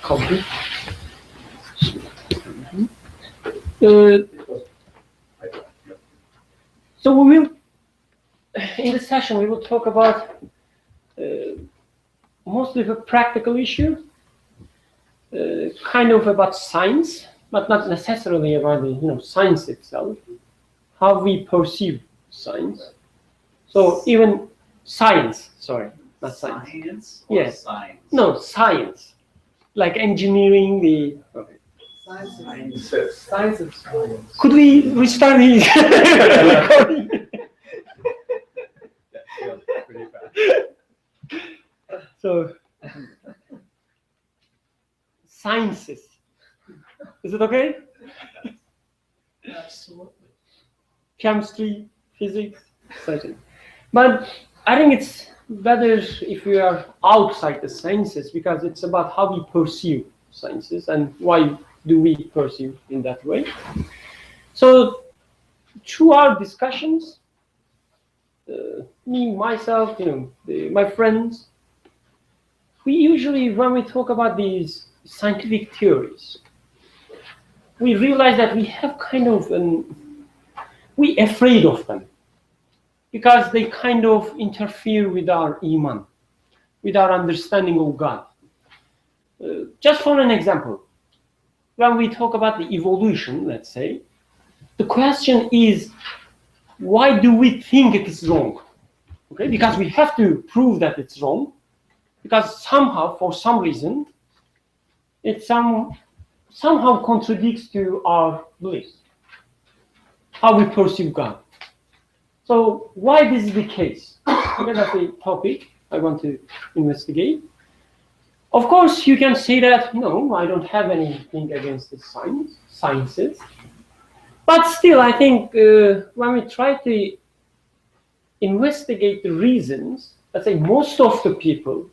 copy. So we will, in this session, we will talk about mostly the practical issue, kind of about science, but not necessarily about the science itself, how we perceive science. So even science, sorry, not science. Science? Yes. Science? No, science, like engineering. Okay. Science. Science and science. Could we restart the recording? That feels pretty bad. So, sciences. Is it okay? Absolutely. Chemistry, physics, certain. But I think it's better if we are outside the sciences, because it's about how we perceive sciences and why do we perceive in that way. So through our discussions, me, myself, my friends, we usually, when we talk about these scientific theories, we realize that we have kind of we're afraid of them because they kind of interfere with our iman, with our understanding of God. Just for an example, when we talk about the evolution, let's say, the question is, why do we think it is wrong? Okay, because we have to prove that it's wrong, because somehow, for some reason, it somehow contradicts to our beliefs, how we perceive God. So why this is the case? That's the topic I want to investigate. Of course, you can say that, no, I don't have anything against the sciences. But still, I think when we try to investigate the reasons, let's say most of the people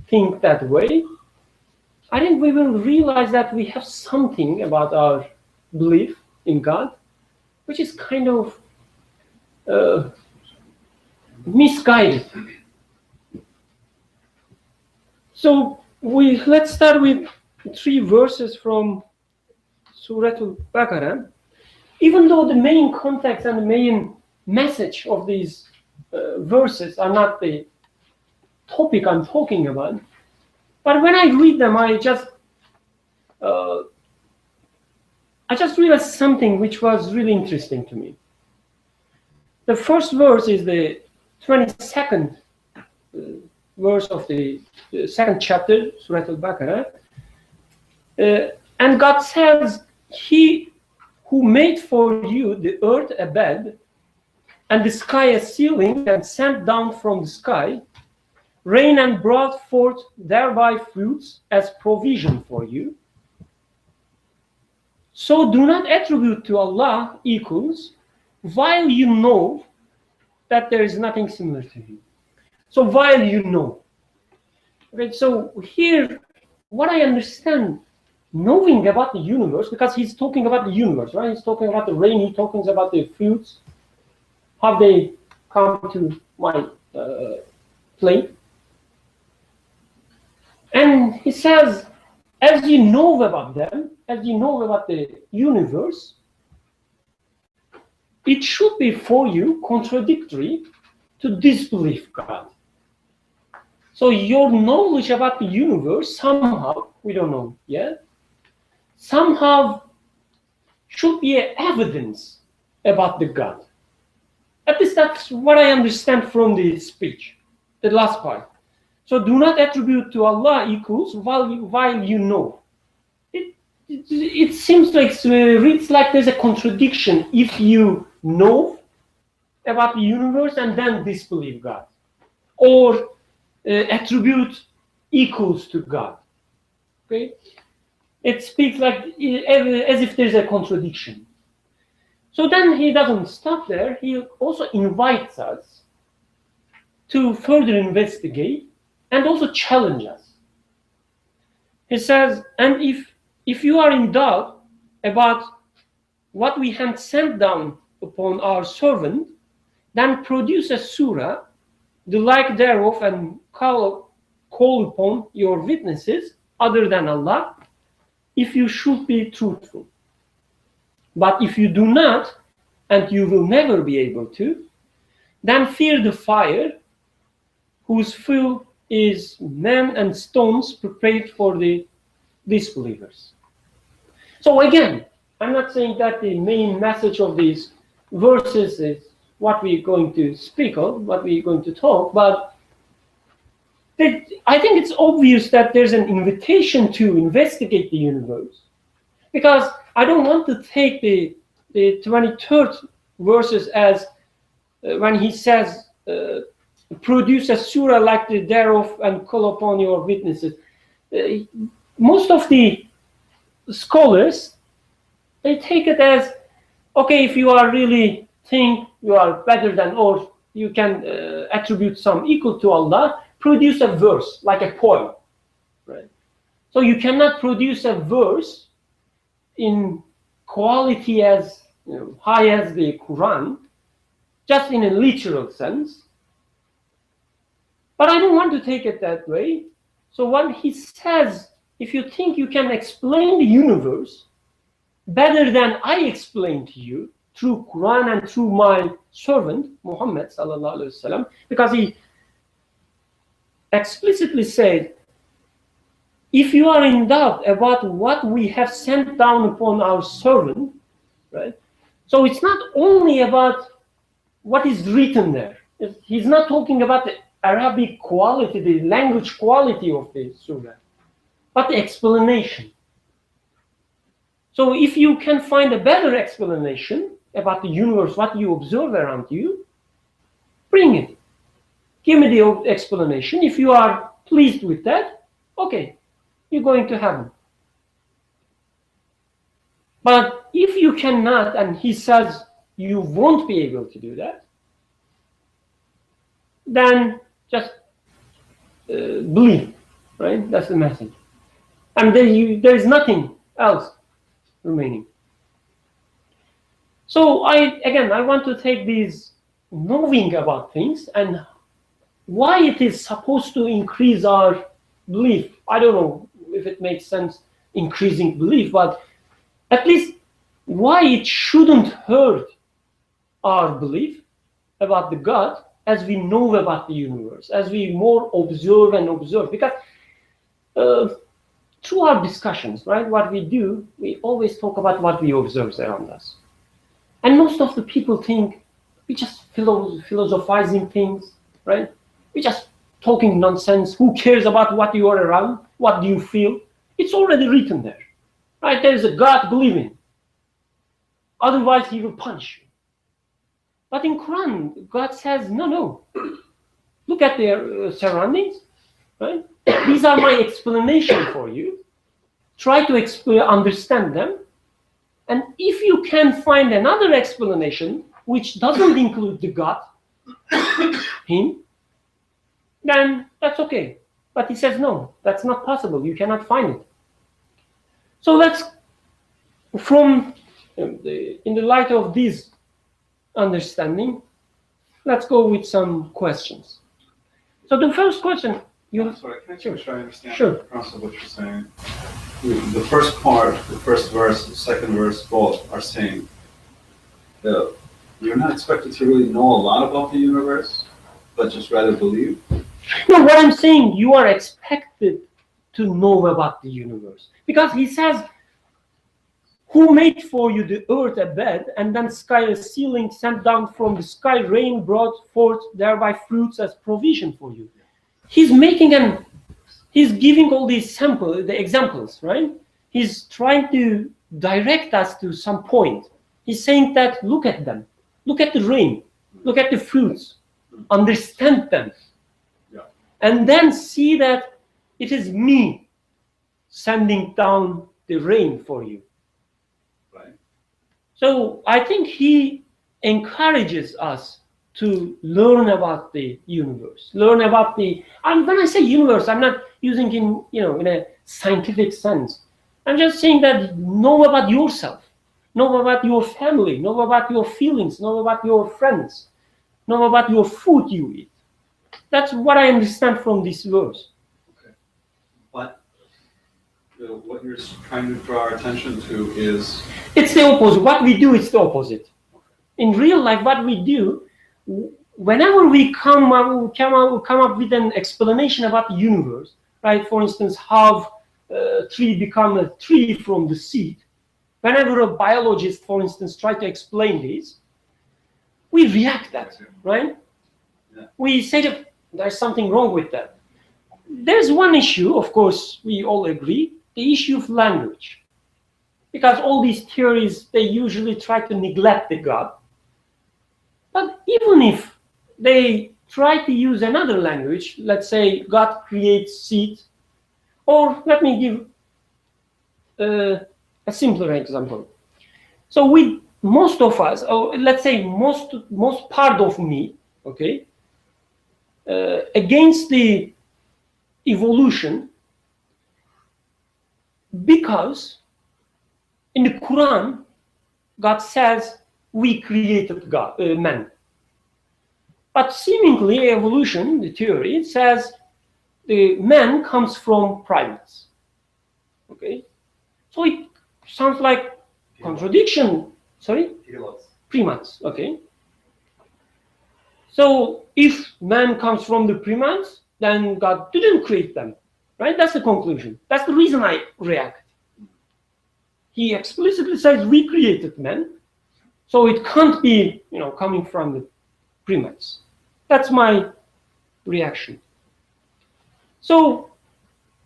think that way, I think we will realize that we have something about our belief in God, which is kind of misguided. So let's start with 3 verses from Surah Al-Baqarah. Even though the main context and the main message of these verses are not the topic I'm talking about, but when I read them, I just realized something which was really interesting to me. The first verse is the 22nd verse of the second chapter, Surah Al-Baqarah. And God says, He who made for you the earth a bed, and the sky a ceiling, and sent down from the sky rain and brought forth thereby fruits as provision for you. So do not attribute to Allah equals, while you know that there is nothing similar to Him. So while you know. Okay, so here, what I understand, knowing about the universe, because he's talking about the universe, right? He's talking about the rain, he's talking about the fruits, how they come to my plate. And he says, as you know about them, as you know about the universe, it should be for you contradictory to disbelieve God. So your knowledge about the universe somehow, we don't know yet, somehow should be evidence about the God. At least that's what I understand from the speech, the last part. So do not attribute to Allah equals while you know. It seems like reads like there's a contradiction if you know about the universe and then disbelieve God, or attribute equals to God. Okay, it speaks like as if there's a contradiction. So then he doesn't stop there. He also invites us to further investigate and also challenge us. He says, and if you are in doubt about what we had sent down upon our servant, then produce a surah, the like thereof, and call upon your witnesses other than Allah if you should be truthful. But if you do not, and you will never be able to, then fear the fire whose fuel is men and stones prepared for the disbelievers. So again, I'm not saying that the main message of these verses is what we're going to speak of, what we're going to talk, but I think it's obvious that there's an invitation to investigate the universe, because I don't want to take the 23rd verses as when he says, produce a surah like the thereof and call upon your witnesses. Most of the scholars, they take it as, okay, if you are really think you are better than, or you can attribute some equal to Allah, produce a verse, like a poem, right? So you cannot produce a verse in quality as high as the Quran, just in a literal sense. But I don't want to take it that way. So what he says, if you think you can explain the universe better than I explain to you through Quran and through my servant Muhammad sallallahu alaihi wasallam, because he explicitly said, if you are in doubt about what we have sent down upon our servant, right? So it's not only about what is written there. He's not talking about the Arabic quality, the language quality of the surah, but the explanation. So if you can find a better explanation about the universe, what you observe around you, bring it. Give me the explanation. If you are pleased with that, okay, you're going to heaven. But if you cannot, and he says you won't be able to do that, then just believe, right? That's the message. And there is nothing else remaining. So I want to take these knowing about things and why it is supposed to increase our belief. I don't know if it makes sense, increasing belief, but at least why it shouldn't hurt our belief about the God as we know about the universe, as we more observe and observe. Because through our discussions, right, what we do, we always talk about what we observe around us. And most of the people think we just philosophizing things, right? We just talking nonsense. Who cares about what you are around? What do you feel? It's already written there, right? There is a God, believe in. Otherwise, he will punish you. But in Quran, God says, no. Look at their surroundings, right? These are my explanation for you. Try to understand them. And if you can find another explanation which doesn't include the God, him, then that's okay. But he says, no, that's not possible. You cannot find it. So let's, in the light of this understanding, let's go with some questions. So the first question, I'm sorry, can I make sure I understand Sure. the premise of what you're saying? The first part, the first verse, the second verse, both are saying that you're not expected to really know a lot about the universe, but just rather believe. No, what I'm saying, you are expected to know about the universe. Because he says, who made for you the earth a bed, and then sky a ceiling, sent down from the sky rain, brought forth thereby fruits as provision for you. He's giving all these the examples, right? He's trying to direct us to some point. He's saying that, look at them. Look at the rain. Look at the fruits. Understand them. Yeah. And then see that it is me sending down the rain for you. Right. So I think he encourages us to learn about the universe, learn about and when I say universe, I'm not using in a scientific sense. I'm just saying that know about yourself, know about your family, know about your feelings, know about your friends, know about your food you eat. That's what I understand from this verse. Okay. But what you're trying to draw our attention to is It's the opposite. What we do is the opposite. In real life, what we do, whenever we come up with an explanation about the universe, right? For instance, how a tree become a tree from the seed. Whenever a biologist, for instance, try to explain this, we react that, right? Yeah. We say that there's something wrong with that. There's one issue, of course, we all agree, the issue of language. Because all these theories, they usually try to neglect the God. But even if they try to use another language, let's say God creates seed, or let me give a simpler example. So most of us, or let's say most part of me, okay, against the evolution, because in the Quran, God says we created God, man. But seemingly evolution, the theory, says the man comes from primates. Okay, so it sounds like contradiction. Sorry, primates. Okay. So if man comes from the primates, then God didn't create them, right? That's the conclusion. That's the reason I react. He explicitly says we created man, so it can't be, coming from the primates. That's my reaction. So,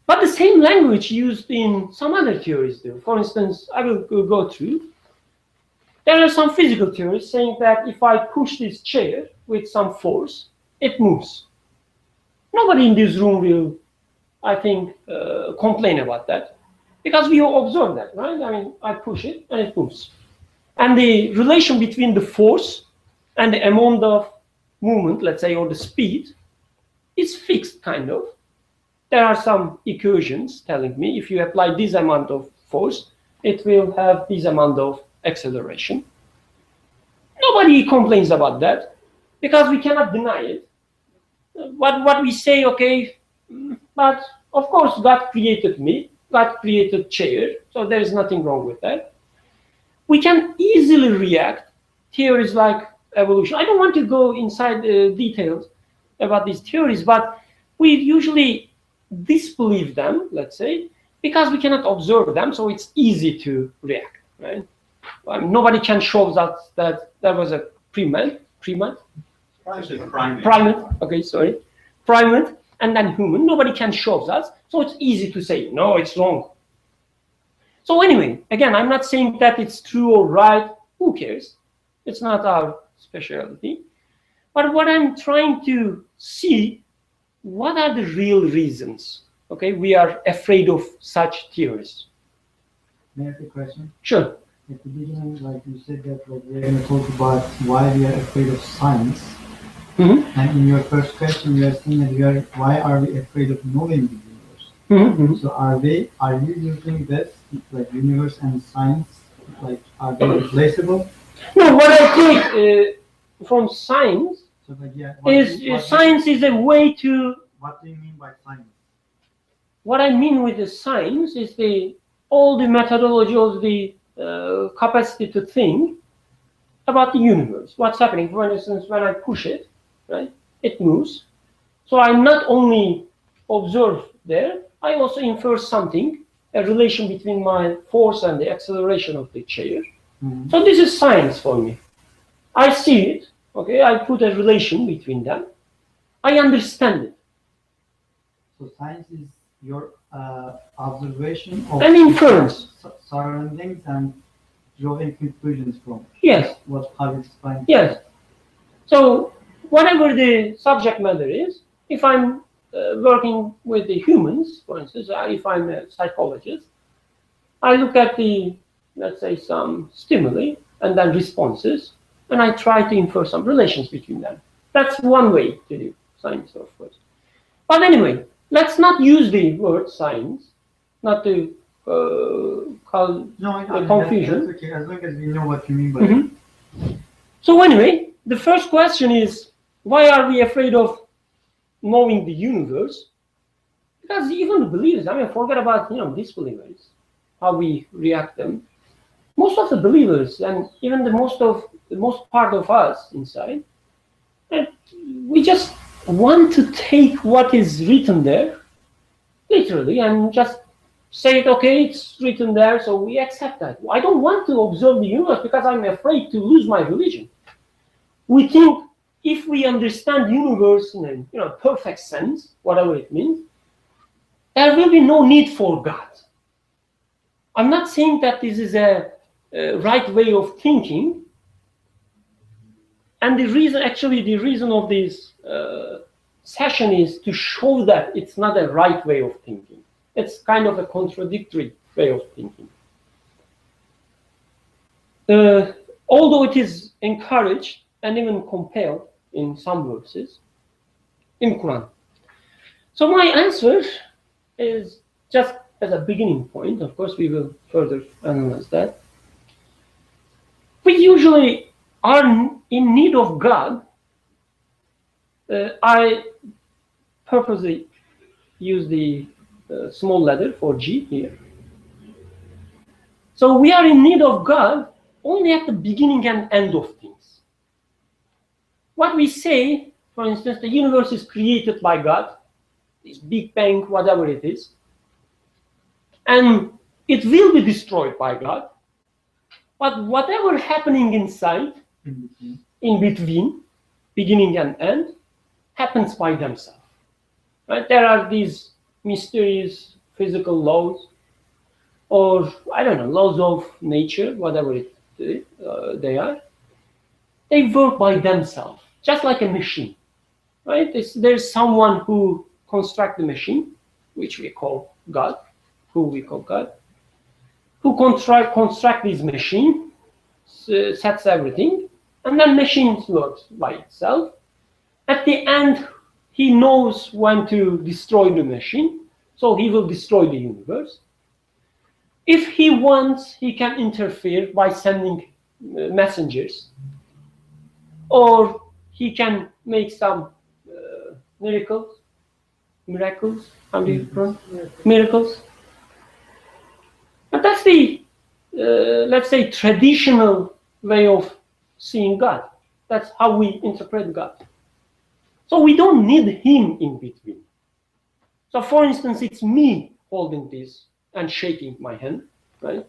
but the same language used in some other theories do. For instance, I will go through. There are some physical theories saying that if I push this chair with some force, it moves. Nobody in this room will, I think, complain about that, because we all observe that, right? I mean, I push it and it moves. And the relation between the force and the amount of movement, let's say, or the speed, is fixed, kind of. There are some equations telling me if you apply this amount of force, it will have this amount of acceleration. Nobody complains about that, because we cannot deny it. What we say, okay, but of course God created me, God created chair, so there is nothing wrong with that. We can easily react theories like evolution. I don't want to go inside the details about these theories, but we usually disbelieve them, let's say, because we cannot observe them, so it's easy to react, right? Nobody can show us that there was a primate, okay, sorry, primate, and then human. Nobody can show us, so it's easy to say, no, it's wrong. So anyway, again, I'm not saying that it's true or right. Who cares? It's not our specialty. But what I'm trying to see, what are the real reasons, okay, we are afraid of such theories? May I ask a question? Sure. At the beginning, like you said that we're going to talk about why we are afraid of science. Mm-hmm. And in your first question, you are saying that why are we afraid of knowing the universe? Mm-hmm. So are you using this, like universe and science, like are they replaceable? No, what I take from science So like, yeah, science is a way to. What do you mean by science? What I mean with the science is all the methodology of the capacity to think about the universe. What's happening? For instance, when I push it, right, it moves. So I not only observe there, I also infer something, a relation between my force and the acceleration of the chair. Mm-hmm. So this is science for me. I see it, okay, I put a relation between them. I understand it. So science is your observation of An inference. surroundings and drawing conclusions from. Yes. How you explain. Yes. So whatever the subject matter is, if I'm working with the humans, for instance, if I'm a psychologist, I look at let's say, some stimuli and then responses, and I try to infer some relations between them. That's one way to do science, of course. But anyway, let's not use the word science, not to cause confusion. That's okay, as long as we know what you mean by Mm-hmm. So anyway, the first question is, why are we afraid of knowing the universe? Because even the believers, I mean, forget about, disbelievers, how we react them. Most of the believers, and even the most part of us inside, and we just want to take what is written there, literally, and just say it, okay, it's written there, so we accept that. I don't want to observe the universe because I'm afraid to lose my religion. We think if we understand universe in a perfect sense, whatever it means, there will be no need for God. I'm not saying that this is a right way of thinking. And the reason of this session is to show that it's not a right way of thinking. It's kind of a contradictory way of thinking. Although it is encouraged and even compelled in some verses in Quran. So my answer is just as a beginning point. Of course, we will further analyze that. We usually are in need of God. I purposely use the small letter for G here. So we are in need of God only at the beginning and end of things. What we say, for instance, the universe is created by God, this Big Bang, whatever it is, and it will be destroyed by God. But whatever happening inside, in between, beginning and end, happens by themselves. Right? There are these mysterious physical laws, or I don't know, laws of nature, whatever they are. They work by themselves, just like a machine. Right? There's someone who constructs the machine, which we call God, who construct this machine, sets everything, and then machine works by itself. At the end, he knows when to destroy the machine, so he will destroy the universe. If he wants, he can interfere by sending messengers, or he can make some miracles. How do you pronounce miracles? But that's the, let's say, traditional way of seeing God. That's how we interpret God. So we don't need him in between. So for instance, it's me holding this and shaking my hand, right?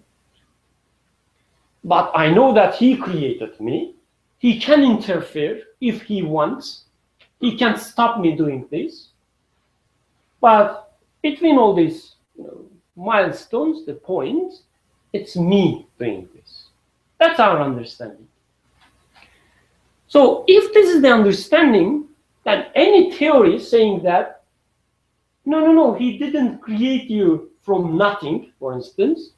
But I know that he created me. He can interfere if he wants. He can stop me doing this. But between all these milestones, the points, it's me doing this. That's our understanding. So if this is the understanding, then any theory saying that, no, he didn't create you from nothing, for instance,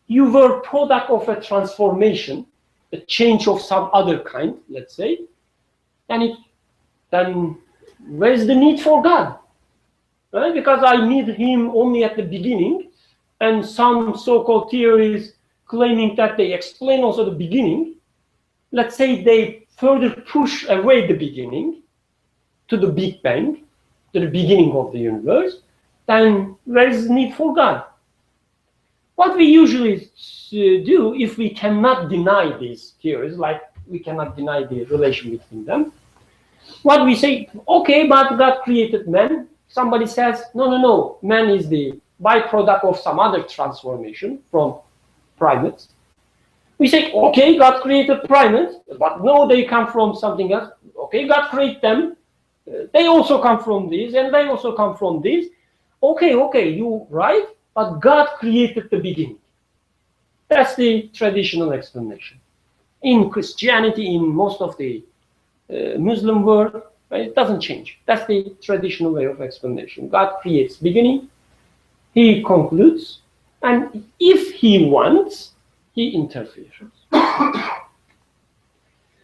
you were product of a transformation, a change of some other kind, let's say, then where's the need for God? Right? Because I need him only at the beginning, and some so-called theories claiming that they explain also the beginning. Let's say they further push away the beginning to the Big Bang, to the beginning of the universe, then where is the need for God? What we usually do, if we cannot deny these theories, like we cannot deny the relation between them, what we say, okay, but God created man. Somebody says, no, man is the byproduct of some other transformation from primates. We say, okay, God created primates, but no, they come from something else. Okay, God created them. They also come from this, and they also come from this. Okay, you're right, but God created the beginning. That's the traditional explanation. In Christianity, in most of the Muslim world, right, it doesn't change. That's the traditional way of explanation. God creates beginning, he concludes, and if he wants, he interferes.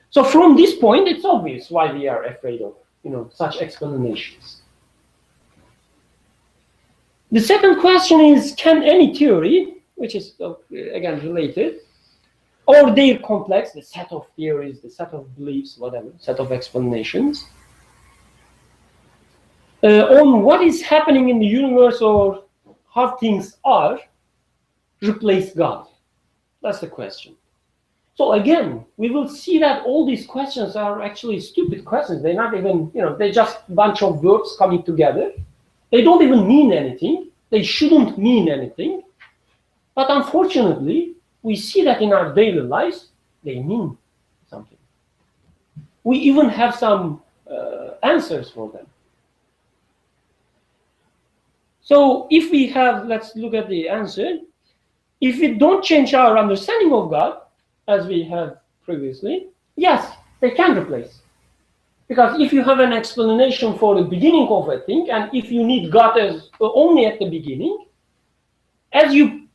So from this point, it's obvious why we are afraid of such explanations. The second question is, can any theory, which is again related, or their complex, the set of theories, the set of beliefs, whatever, set of explanations, on what is happening in the universe or how things are, replace God? That's the question. So again, we will see that all these questions are actually stupid questions. They're not even, they're just a bunch of words coming together. They don't even mean anything. They shouldn't mean anything. But unfortunately, we see that in our daily lives, they mean something. We even have some answers for them. So if we have, let's look at the answer. If we don't change our understanding of God, as we had previously, yes, they can replace. Because if you have an explanation for the beginning of a thing, and if you need God as only at the beginning, as you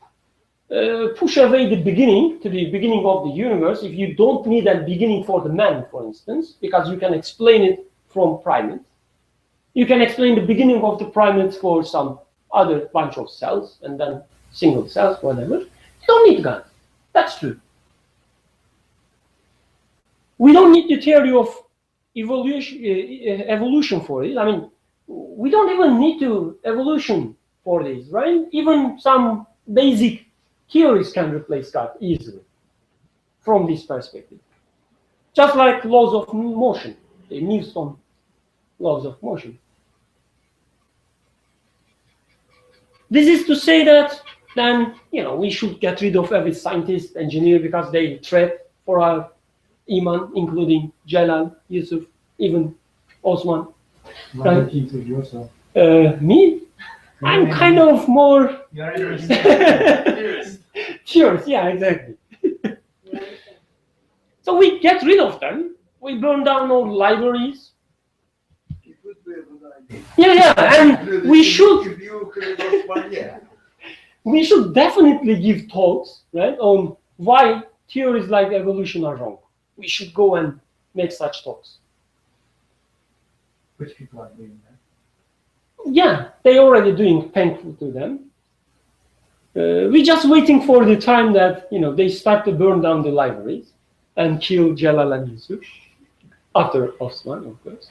push away the beginning to the beginning of the universe, if you don't need a beginning for the man, for instance, because you can explain it from primates, you can explain the beginning of the primates for some other bunch of cells, and then single cells, whatever. You don't need God. That's true. We don't need the theory of evolution for it. I mean, we don't even need to evolution for this, right? Even some basic theories can replace God easily from this perspective. Just like laws of motion, the Newton laws of motion. This is to say that then, we should get rid of every scientist, engineer, because they threat for our Iman, including Jalal, Yusuf, even Osman. Why don't you include yourself? Me? I'm kind of more You're a theorist, yeah, exactly. So we get rid of them. We burn down all libraries. Yeah, and we should definitely give talks, right, on why theories like evolution are wrong. We should go and make such talks. Which people are doing that? Yeah, they're already doing thankful to them. We're just waiting for the time that, they start to burn down the libraries and kill Jalal and Yusuf, after Osman, of course.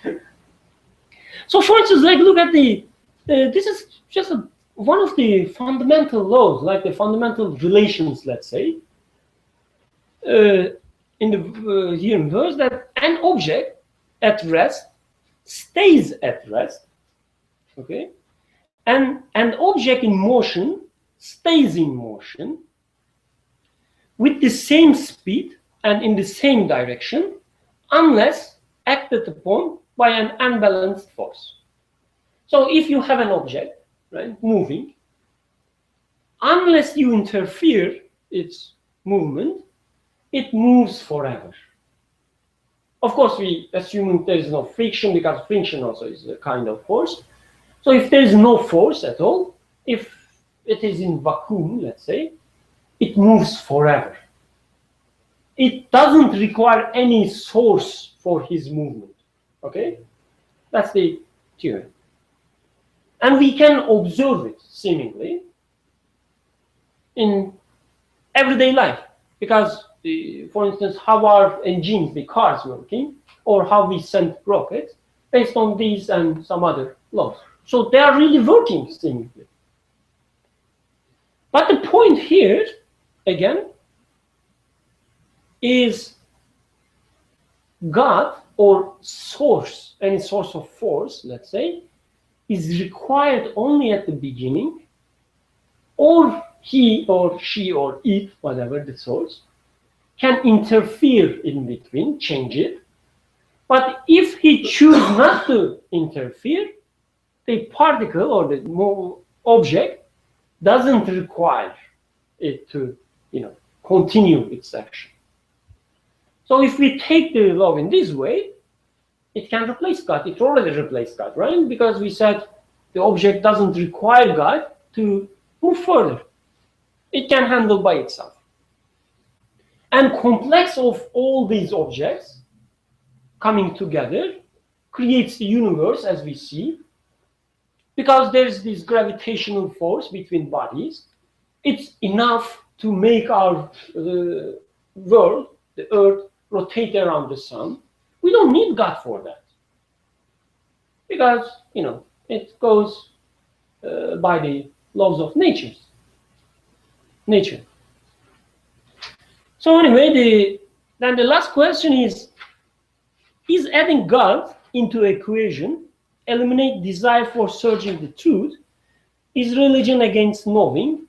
So for instance, look at this is just one of the fundamental laws, like the fundamental relations, let's say, in the universe, that an object at rest stays at rest, okay? And an object in motion stays in motion with the same speed and in the same direction, unless acted upon by an unbalanced force. So if you have an object, right, moving, unless you interfere its movement, it moves forever. Of course, we assume there is no friction, because friction also is a kind of force. So if there is no force at all, if it is in vacuum, let's say, it moves forever. It doesn't require any source for his movement. Okay? That's the theory. And we can observe it, seemingly, in everyday life. Because, for instance, how are engines, the cars working, or how we send rockets, based on these and some other laws. So they are really working, seemingly. But the point here, again, is God, or source, any source of force, let's say, is required only at the beginning, or he or she or it, whatever the source, can interfere in between, change it. But if he chooses not to interfere, the particle or the object doesn't require it to, continue its action. So if we take the law in this way, it can replace God. It already replaced God, right? Because we said the object doesn't require God to move further. It can handle by itself. And complex of all these objects coming together creates the universe as we see, because there's this gravitational force between bodies. It's enough to make our world, the Earth, rotate around the sun. We don't need God for that, because It goes by the laws of nature. So anyway, then the last question is adding God into equation eliminate desire for searching the truth? Is religion against knowing?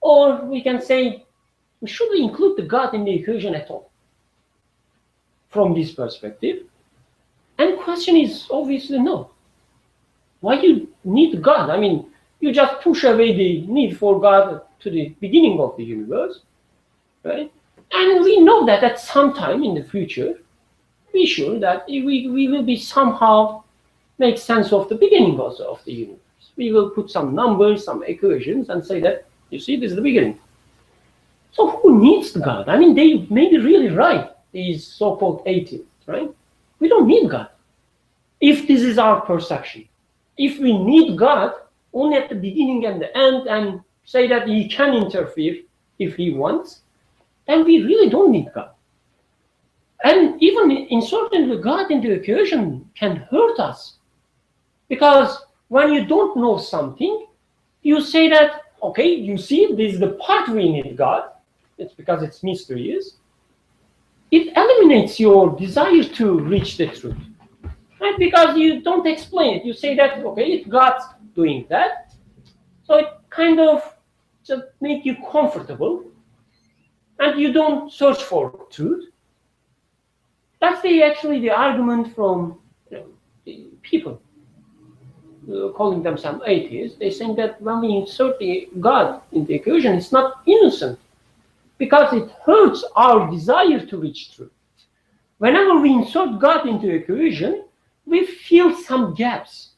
Or we can say, should we include the God in the equation at all? From this perspective. And question is obviously no. Why you need God? I mean, you just push away the need for God to the beginning of the universe, right? And we know that at some time in the future, be sure that we will be somehow make sense of the beginning also of the universe. We will put some numbers, some equations, and say that, you see, this is the beginning. So who needs God? I mean, they may be really right, these so-called atheists, right? We don't need God. If this is our perception. If we need God only at the beginning and the end and say that he can interfere if he wants, then we really don't need God. And even inserting God into the equation can hurt us. Because when you don't know something, you say that, okay, you see, this is the part we need God. It's because it's mysterious. It eliminates your desire to reach the truth. Right? Because you don't explain it. You say that, okay, it's God's doing that. So it kind of just makes you comfortable. And you don't search for truth. That's actually the argument from the people calling themselves atheists. They think that when we insert the God in the equation, it's not innocent because it hurts our desire to reach truth. Whenever we insert God into the equation, we feel some gaps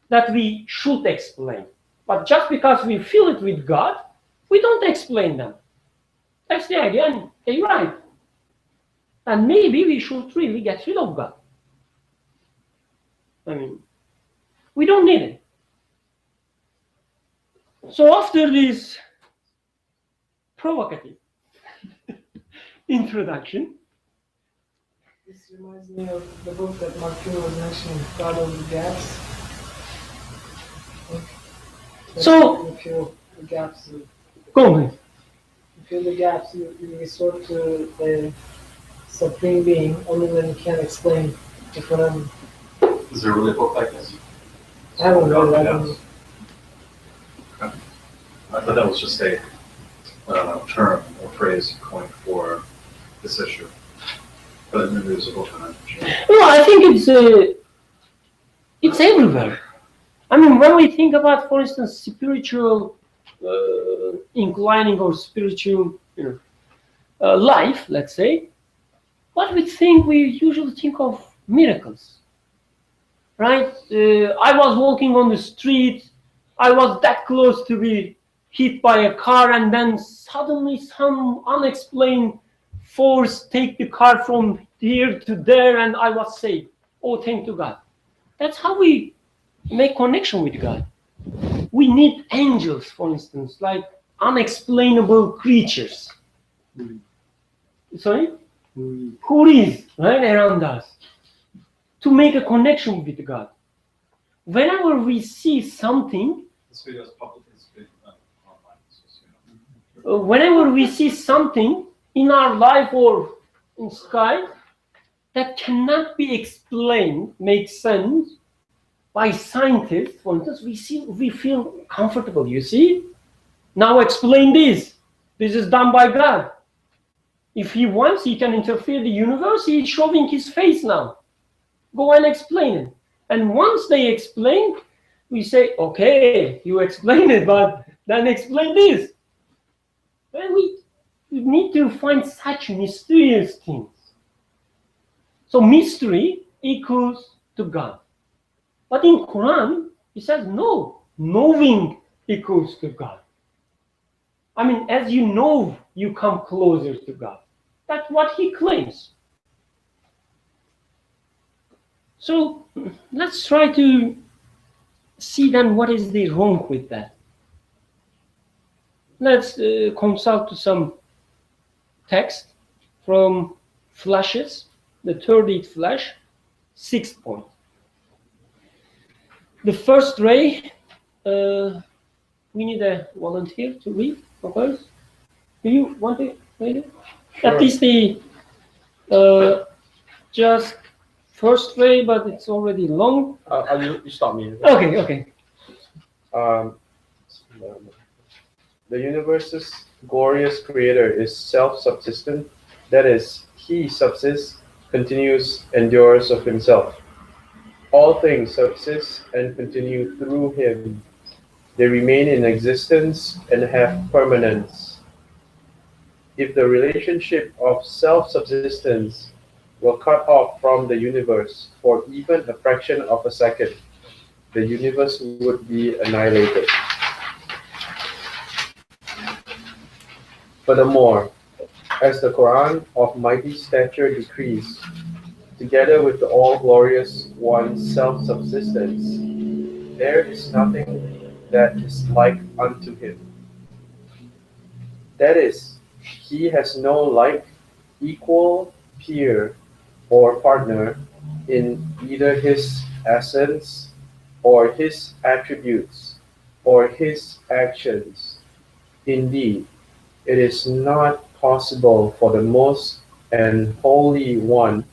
that we should explain. But just because we fill it with God, we don't explain them. That's the idea, and they're right. And maybe we should really get rid of God. I mean, we don't need it. So after this provocative introduction, this reminds me of the book that Mark Twain was mentioning, God of the Gaps. So, you fill the gaps. Go ahead. You fill the gaps. You resort to the supreme being only when you can't explain it for them. Is there really a book like this? I haven't read that one. Okay. I thought that was just a term or phrase coined for this issue. But maybe there's a book on it. Sure. No, I think it's everywhere. I mean, when we think about, for instance, spiritual inclining or spiritual life, let's say, what we usually think of miracles, right? I was walking on the street, I was that close to be hit by a car, and then suddenly some unexplained force take the car from here to there, and I was saved. Oh, thank to God. That's how we make connection with God. We need angels, for instance, like unexplainable creatures. Sorry? Who is right around us to make a connection with God. Whenever we see something, This video is publicly online. So, whenever we see something in our life or in sky that cannot be explained, make sense by scientists, for instance, we feel comfortable. You see, now explain this. This is done by God. If he wants, he can interfere the universe. He's showing his face now. Go and explain it. And once they explain, we say, okay, you explain it, but then explain this. Then we need to find such mysterious things. So mystery equals to God. But in Quran, it says no, knowing equals to God. I mean, as you know, you come closer to God. That's what he claims. So let's try to see then what is the wrong with that. Let's consult some text from Flashes, the 30th Flash, 6th point. The first ray, we need a volunteer to read, of course. Do you want to read it? Sure. At least the just first ray, but it's already long. You stop me. Okay, okay. The universe's glorious creator is self-subsistent, that is, he subsists, continues, endures of himself. All things subsist and continue through him. They remain in existence and have permanence. If the relationship of self-subsistence were cut off from the universe for even a fraction of a second, the universe would be annihilated. Furthermore, as the Quran of mighty stature decrees, together with the all-glorious one's self-subsistence, there is nothing that is like unto him. That is, he has no like, equal, peer, or partner in either his essence, or his attributes, or his actions. Indeed, it is not possible for the Most and Holy One,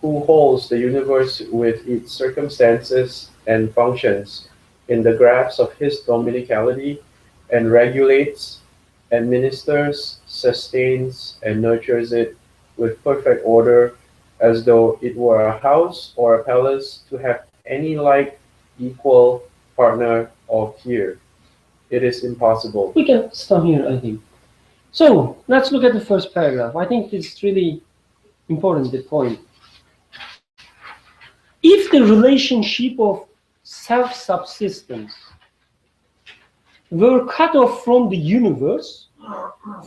who holds the universe with its circumstances and functions in the grasp of his dominicality, and regulates, administers, sustains, and nurtures it with perfect order, as though it were a house or a palace, to have any like, equal, partner, or peer. It is impossible. We can stop here, I think. So let's look at the first paragraph. I think it's really important, the point. If the relationship of self-subsistence were cut off from the universe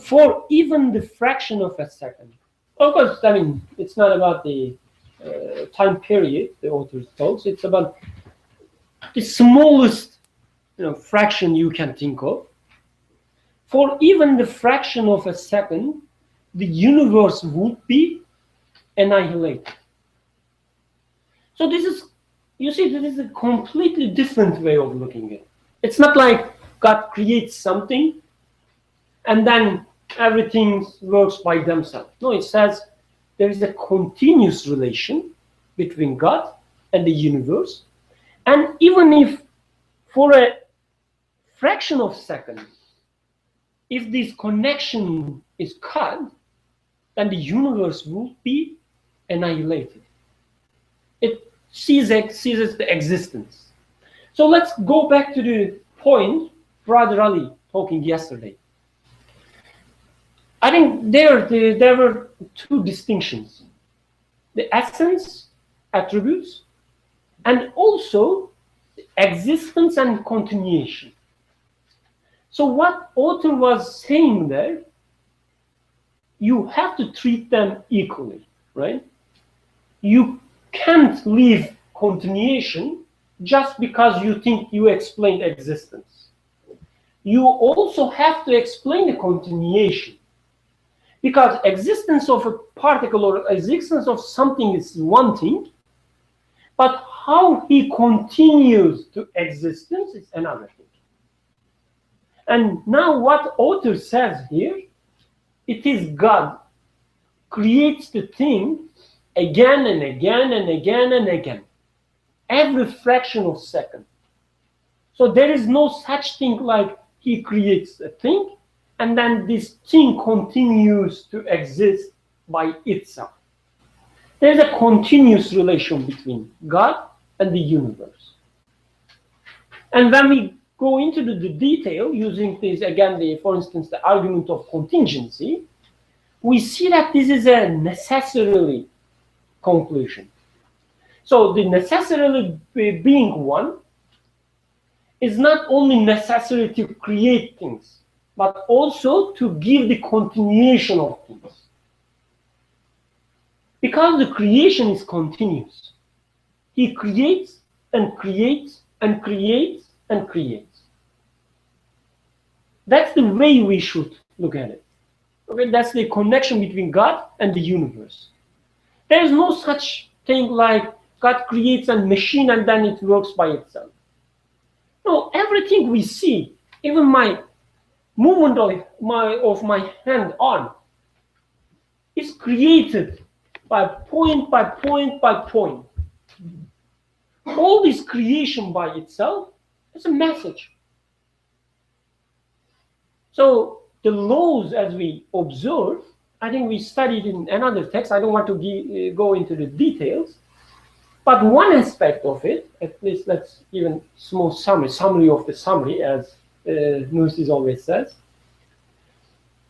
for even the fraction of a second, of course, I mean, it's not about the time period the author talks, it's about the smallest fraction you can think of. For even the fraction of a second, the universe would be annihilated. So this is, you see, this is a completely different way of looking at it. It's not like God creates something and then everything works by themselves. No, it says there is a continuous relation between God and the universe. And even if for a fraction of a second, if this connection is cut, then the universe will be annihilated. It ceases the existence. So let's go back to the point Brother Ali talking yesterday. I think there were two distinctions: the essence, attributes, and also existence and continuation. So what author was saying there, you have to treat them equally, right? You can't leave continuation just because you think you explained existence. You also have to explain the continuation, because existence of a particle or existence of something is one thing, but how he continues to existence is another thing. And now what author says here, it is God creates the thing again and again and again and again, every fraction of a second. So there is no such thing like he creates a thing and then this thing continues to exist by itself. There's a continuous relation between God and the universe. And when we go into the detail using this, again, for instance, the argument of contingency, we see that this is a necessarily conclusion. So the necessarily being one is not only necessary to create things, but also to give the continuation of things. Because the creation is continuous. He creates and creates and creates and creates. That's the way we should look at it. Okay, that's the connection between God and the universe. There is no such thing like God creates a machine and then it works by itself. No, everything we see, even my movement of my hand on, is created by point by point by point. All this creation by itself is a message. So the laws as we observe, I think we studied in another text. I don't want to go into the details, but one aspect of it, at least let's even small summary of the summary, as Nursis always says,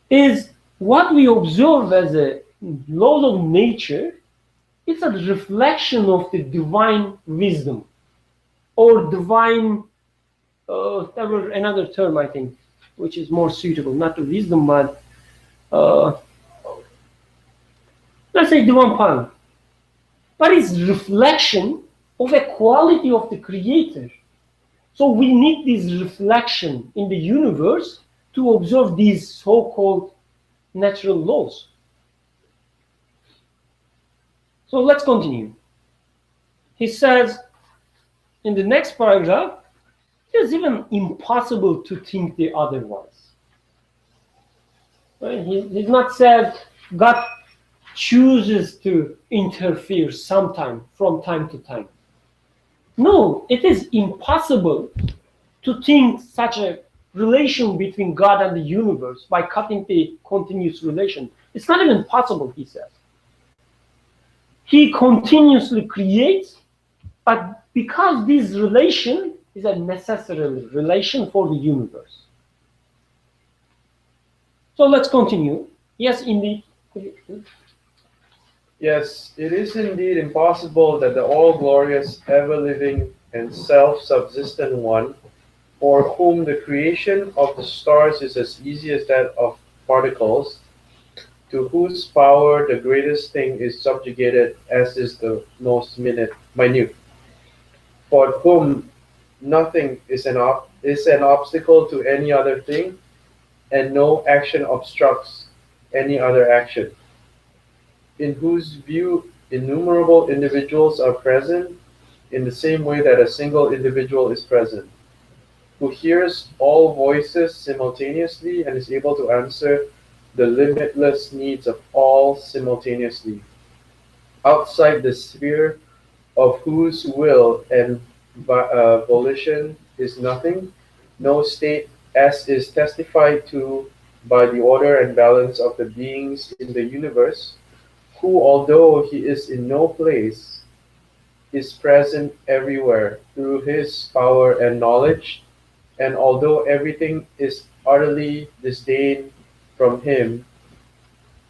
is what we observe as a laws of nature. It's a reflection of the divine wisdom, or divine, another term I think, which is more suitable, not the wisdom, but let's say divine power. But it's reflection of a quality of the creator. So we need this reflection in the universe to observe these so-called natural laws. So let's continue. He says in the next paragraph, it is even impossible to think the otherwise. Right? He's not said God chooses to interfere sometime, from time to time. No, it is impossible to think such a relation between God and the universe by cutting the continuous relation. It's not even possible, he says. He continuously creates, but because this relation is a necessary relation for the universe. So let's continue. Yes, indeed. Yes, it is indeed impossible that the all-glorious, ever-living, and self-subsistent one, for whom the creation of the stars is as easy as that of particles, to whose power the greatest thing is subjugated as is the most minute, for whom nothing is an obstacle to any other thing, and no action obstructs any other action, in whose view innumerable individuals are present in the same way that a single individual is present, who hears all voices simultaneously and is able to answer the limitless needs of all simultaneously, outside the sphere of whose will and volition is nothing, no state, as is testified to by the order and balance of the beings in the universe, who, although he is in no place, is present everywhere through his power and knowledge, and although everything is utterly disdained from him,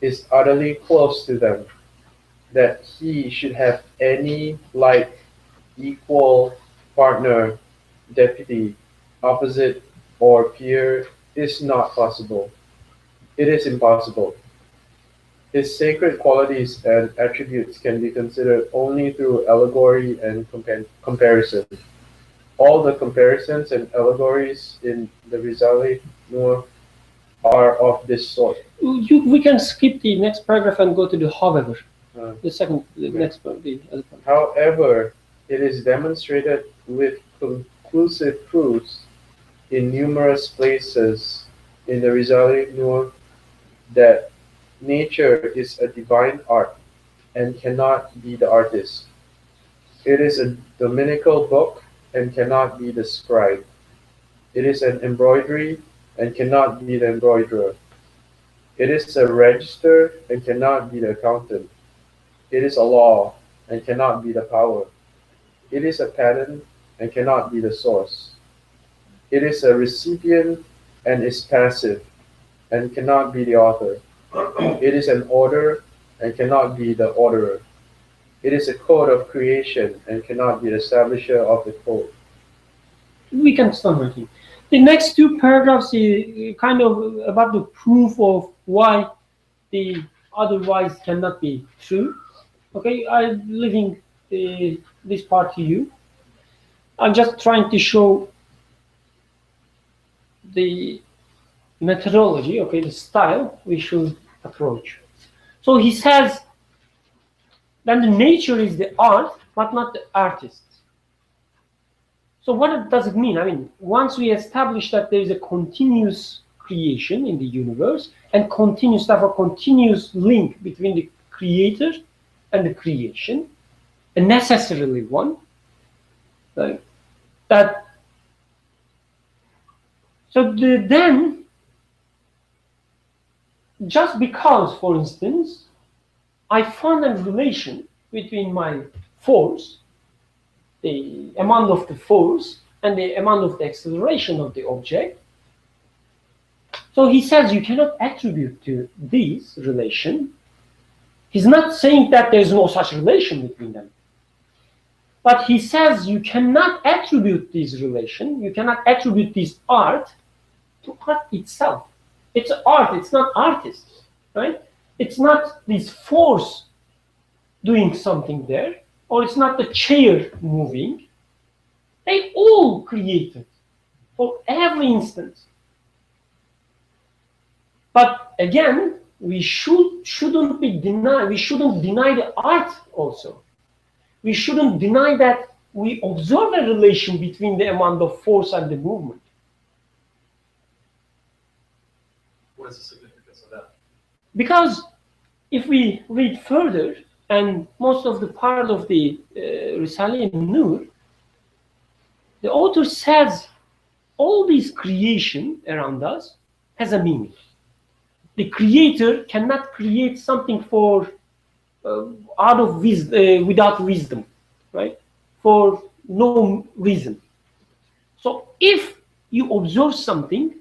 is utterly close to them, that he should have any like, equal, partner, deputy, opposite, or peer is not possible. It is impossible. His sacred qualities and attributes can be considered only through allegory and comparison. All the comparisons and allegories in the Risale Nur are of this sort. We can skip the next paragraph and go to the however. The next part, the other part. However, it is demonstrated with conclusive proofs in numerous places in the Risale Nur that nature is a divine art and cannot be the artist. It is a dominical book and cannot be the scribe. It is an embroidery and cannot be the embroiderer. It is a register and cannot be the accountant. It is a law and cannot be the power. It is a pattern and cannot be the source. It is a recipient and is passive and cannot be the author. It is an order and cannot be the orderer. It is a code of creation and cannot be the establisher of the code. We can start right here. The next two paragraphs is kind of about the proof of why the otherwise cannot be true. Okay, I'm leaving this part to you. I'm just trying to show the methodology, okay, the style we should approach. So he says that the nature is the art, but not the artist. So what does it mean? I mean, once we establish that there is a continuous creation in the universe and continuous stuff, a continuous link between the creator and the creation, a necessarily one, right? Then, just because, for instance, I found a relation between my force, the amount of the force, and the amount of the acceleration of the object. So he says you cannot attribute to this relation. He's not saying that there's no such relation between them. But he says you cannot attribute this relation, you cannot attribute this art to art itself. It's art, it's not artists, right? It's not this force doing something there, or it's not the chair moving. They all created for every instance. But again, we shouldn't deny the art also. We shouldn't deny that we observe a relation between the amount of force and the movement. What is the significance of that? Because if we read further, and most of the part of the Risale-i Nur, the author says all this creation around us has a meaning. The creator cannot create something for without wisdom, right? For no reason. So if you observe something,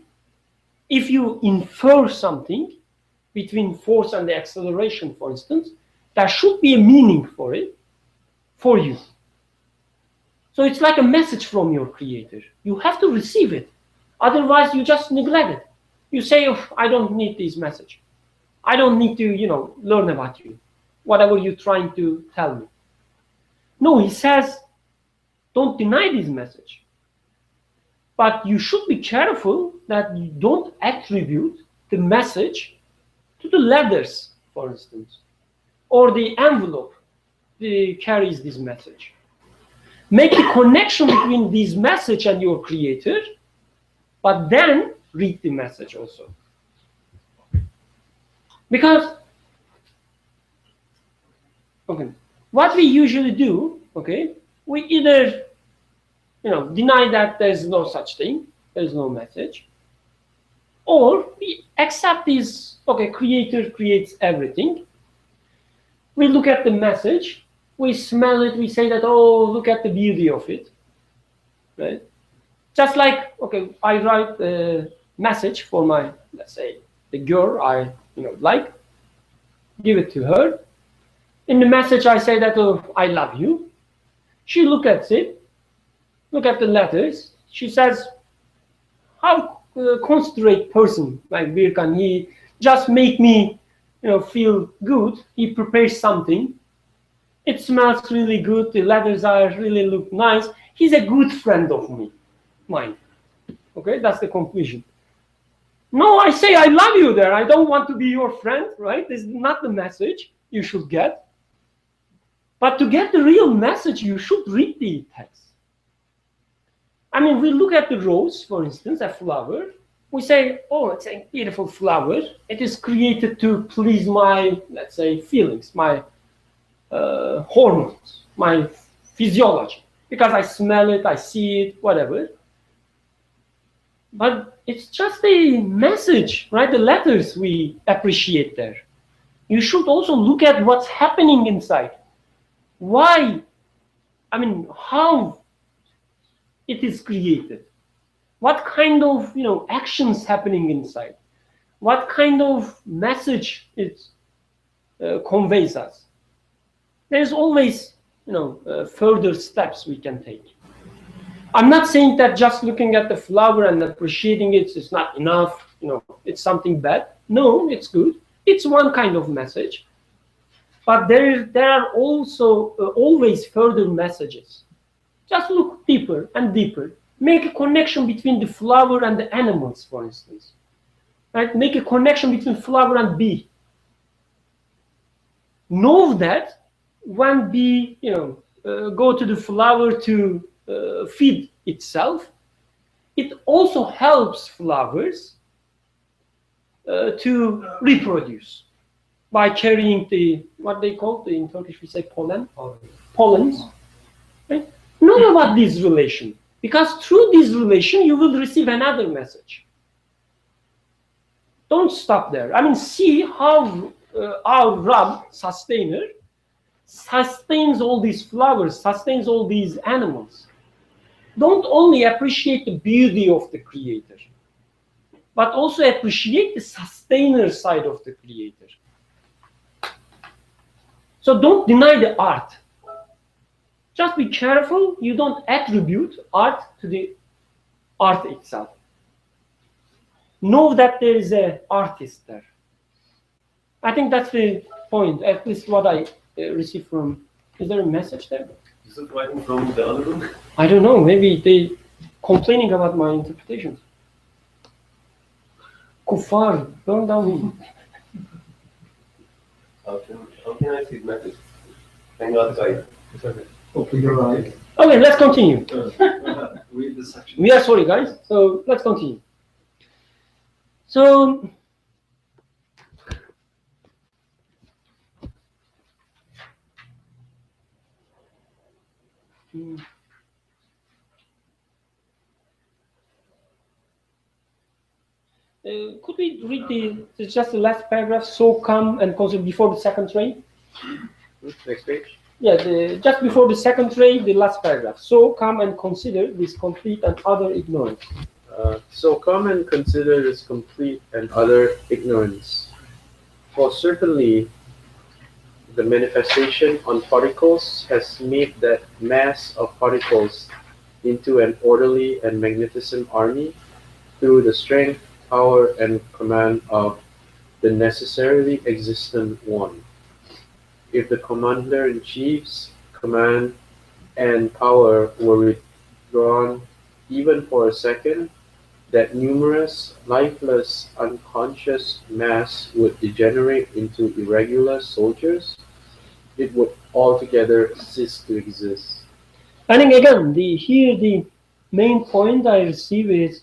if you infer something between force and the acceleration, for instance, there should be a meaning for it, for you. So it's like a message from your creator. You have to receive it. Otherwise, you just neglect it. You say, oh, I don't need this message. I don't need to, learn about you. Whatever you're trying to tell me. No, he says, don't deny this message. But you should be careful that you don't attribute the message to the letters, for instance, or the envelope that carries this message. Make a connection between this message and your creator, but then read the message also. Because, okay, what we usually do, okay, we either, deny that there's no such thing, there's no message, or we accept this, okay, creator creates everything. We look at the message, we smell it, we say that, oh, look at the beauty of it, right? Just like, okay, I write a message for my, let's say, the girl I, like, give it to her. In the message, I say that, oh, I love you. She looks at it, look at the letters. She says, how considerate person like Birkan, he just make me, feel good. He prepares something. It smells really good. The letters really look nice. He's a good friend of mine. Okay, that's the conclusion. No, I say I love you there. I don't want to be your friend, right? This is not the message you should get. But to get the real message, you should read the text. I mean, we look at the rose, for instance, a flower. We say, oh, it's a beautiful flower. It is created to please my, let's say, feelings, my hormones, my physiology. Because I smell it, I see it, whatever. But it's just a message, right? The letters we appreciate there. You should also look at what's happening inside. Why? I mean, how it is created. What kind of, actions happening inside? What kind of message it conveys us? There's always, further steps we can take. I'm not saying that just looking at the flower and appreciating it is not enough, it's something bad. No, it's good. It's one kind of message. But there are also always further messages. Just look deeper and deeper. Make a connection between the flower and the animals, for instance. Right? Make a connection between flower and bee. Know that when bee, go to the flower to feed itself, it also helps flowers to reproduce by carrying the, what they call, in Turkish we say pollen, pollens. Right? Know about this relation, because through this relation you will receive another message. Don't stop there. I mean, see how our Rab, sustainer, sustains all these flowers, sustains all these animals. Don't only appreciate the beauty of the creator, but also appreciate the sustainer side of the creator. So don't deny the art. Just be careful you don't attribute art to the art itself. Know that there is an artist there. I think that's the point, at least what I received from. Is there a message there? Is it writing from the other room? I don't know, maybe they complaining about my interpretations. Kuffar, burn down him. How can I see the message? Thank God, it's okay. Open your eyes. Okay, let's continue. Read this section. We are sorry, guys. So let's continue. So could we read just the last paragraph? So come and consider before the second tray. Next page. Yeah, just before the second tray, the last paragraph. So come and consider this complete and utter ignorance. So come and consider this complete and utter ignorance. For certainly the manifestation on particles has made that mass of particles into an orderly and magnificent army through the strength, power, and command of the necessarily existent one. If the commander-in-chief's command and power were withdrawn even for a second, that numerous, lifeless, unconscious mass would degenerate into irregular soldiers. It would altogether cease to exist. I think again, here the main point I receive is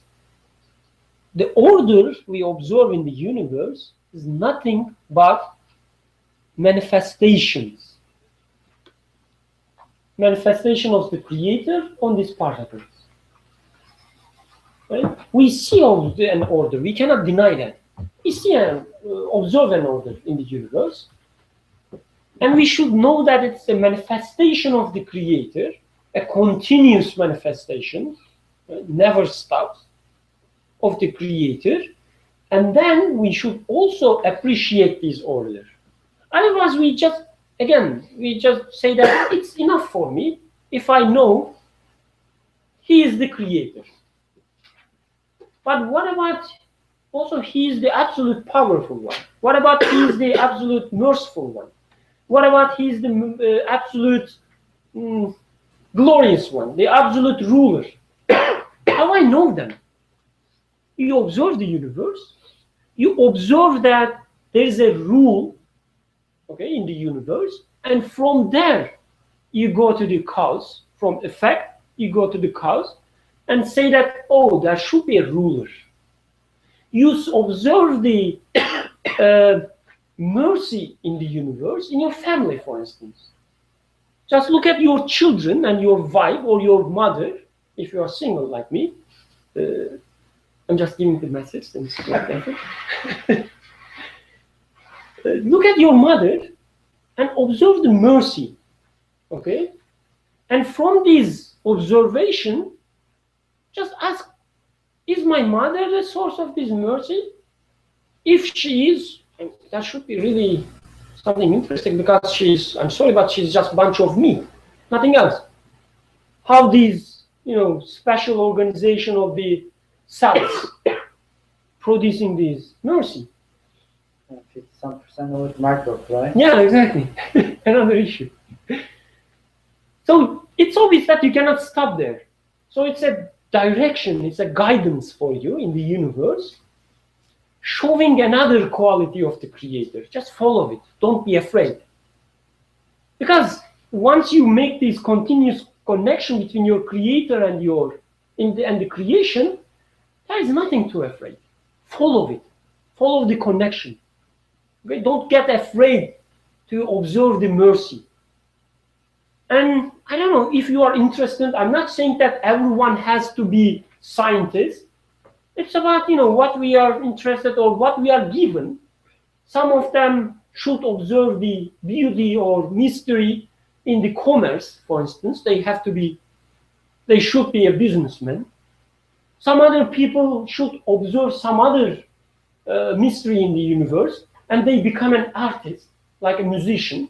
the order we observe in the universe is nothing but manifestations. Manifestation of the creator on these particles. Right? We see an order, we cannot deny that. We see and observe an order in the universe. And we should know that it's a manifestation of the creator, a continuous manifestation, never stops, of the creator. And then we should also appreciate this order. Otherwise, we just say that it's enough for me if I know he is the creator. But what about also he is the absolute powerful one? What about he is the absolute merciful one? What about he is the absolute glorious one, the absolute ruler? How I know them? You observe the universe. You observe that there is a rule, okay, in the universe, and from there you go to the cause. From effect, you go to the cause, and say that, oh, there should be a ruler. You observe the mercy in the universe in your family, for instance. Just look at your children and your wife or your mother, if you are single like me. I'm just giving the message and like that. Look at your mother and observe the mercy, okay? And from this observation, just ask, is my mother the source of this mercy? If she is, that should be really something interesting, because I'm sorry, but she's just a bunch of me, nothing else. How these, special organization of the cells producing this mercy. 50% of microbes, right? Yeah, exactly. Another issue. So it's obvious that you cannot stop there. So it's a direction, it's a guidance for you in the universe, showing another quality of the creator. Just follow it. Don't be afraid. Because once you make this continuous connection between your creator and your and the creation, there is nothing to afraid. Follow it. Follow the connection. Okay? Don't get afraid to observe the mercy. And I don't know if you are interested. I'm not saying that everyone has to be scientists. It's about, what we are interested or what we are given. Some of them should observe the beauty or mystery in the commerce, for instance. They should be a businessman. Some other people should observe some other mystery in the universe, and they become an artist, like a musician,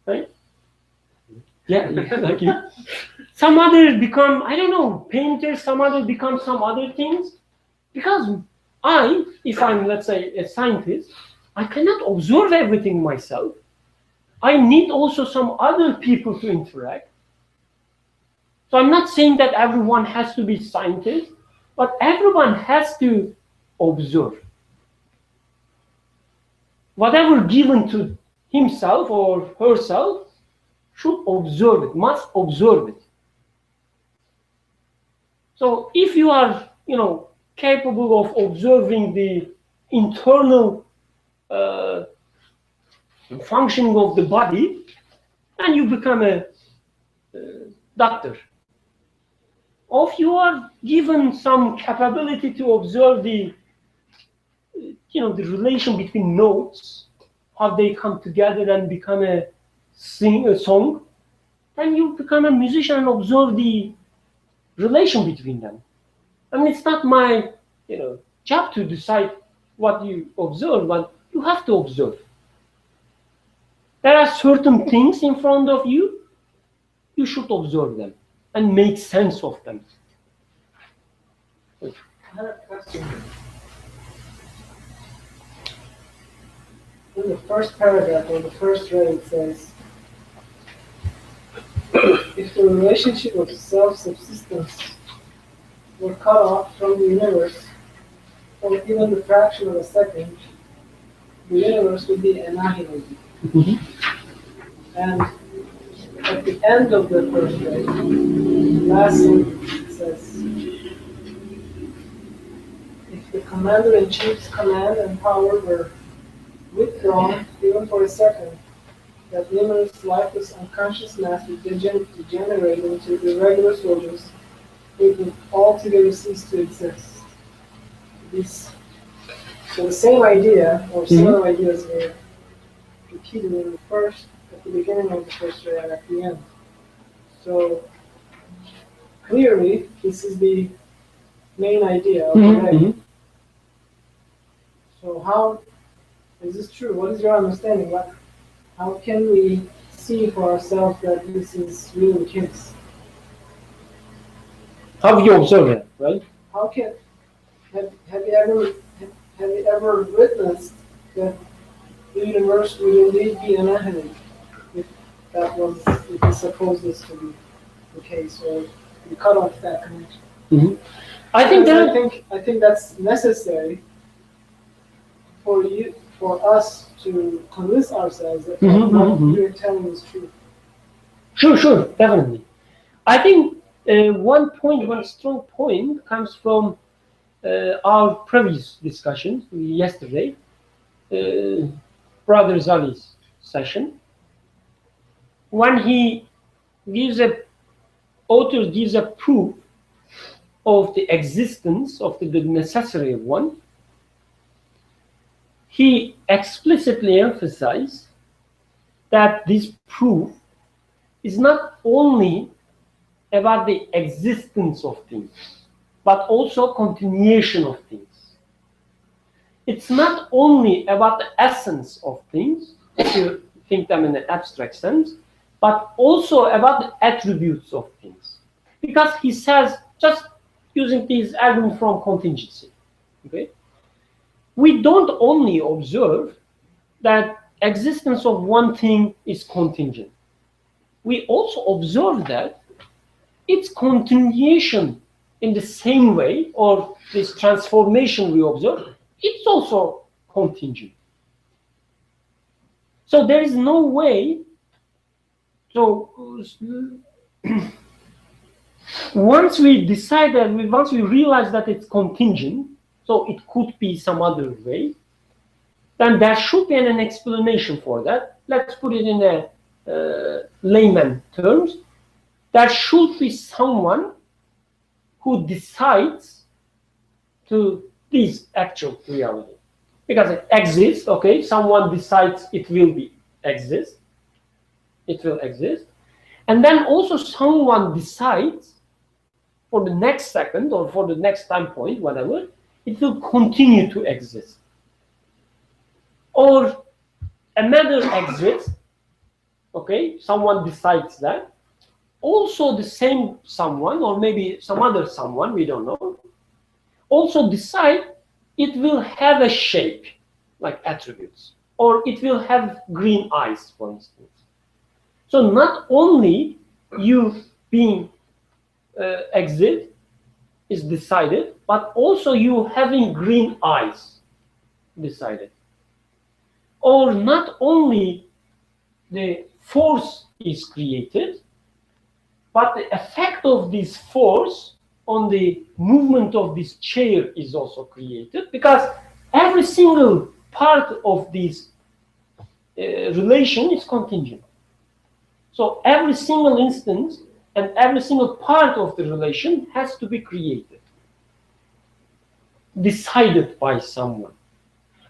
right? Yeah, like you. Some others become, I don't know, painters. Some others become some other things. Because if I'm, let's say, a scientist, I cannot observe everything myself. I need also some other people to interact. So I'm not saying that everyone has to be scientist, but everyone has to observe. Whatever given to himself or herself should observe it, must observe it. So if you are, capable of observing the internal functioning of the body, then you become a doctor. Or if you are given some capability to observe the relation between notes, how they come together and become a song, then you become a musician and observe the relation between them. I mean, it's not my job to decide what you observe, but you have to observe. There are certain things in front of you, you should observe them and make sense of them. I have a question. In the first paragraph or the first ray, it says, if the relationship of self-subsistence were cut off from the universe, or even the fraction of a second, the universe would be annihilated. Mm-hmm. And at the end of the first ray, the last sentence says, if the commander-in-chief's command and power were withdrawn even for a second, that numerous lifeless unconscious mass would degenerate into irregular soldiers, it would altogether cease to exist. So the same idea, or similar ideas, were repeated in at the beginning of the first ray and at the end. So clearly, this is the main idea of the ray. So how is this true? What is your understanding? How can we see for ourselves that this is really the case? How do you observe it, right? How can have you ever witnessed that the universe would indeed be annihilated if we suppose this to be the case, or we cut off that connection? Mm-hmm. I think that's necessary for us to convince ourselves that what you're telling is true. Sure, definitely. I think one strong point comes from our previous discussion yesterday, Brother Zali's session, when author gives a proof of the existence of the necessary one. He explicitly emphasized that this proof is not only about the existence of things, but also continuation of things. It's not only about the essence of things, if you think them in an abstract sense, but also about the attributes of things. Because he says, just using this argument from contingency, okay? We don't only observe that existence of one thing is contingent. We also observe that its continuation in the same way, or this transformation we observe, it's also contingent. So there is no way, so once we decide that, once we realize that it's contingent, so it could be some other way, then there should be an explanation for that. Let's put it in a layman terms. There should be someone who decides to this actual reality. Because it exists, okay, someone decides it will exist. It will exist. And then also someone decides for the next second or for the next time point, whatever, it will continue to exist. Or another exists, okay, someone decides that. Also the same someone, or maybe some other someone, we don't know, also decide it will have a shape, like attributes, or it will have green eyes, for instance. So not only you being exist is decided, but also you having green eyes decided. Or not only the force is created, but the effect of this force on the movement of this chair is also created, because every single part of this relation is contingent. So every single instance and every single part of the relation has to be created, decided by someone.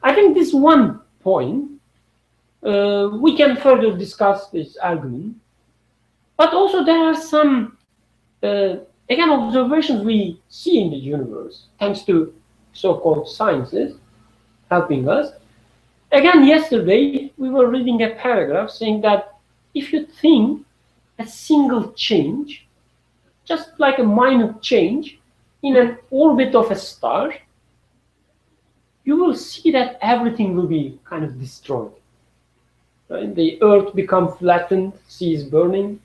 I think this one point, we can further discuss this argument, but also there are some, again, observations we see in the universe, thanks to so-called sciences helping us. Again, yesterday, we were reading a paragraph saying that if you think a single change, just like a minute change in an orbit of a star, you will see that everything will be kind of destroyed. Right? The earth becomes flattened, sea is burning,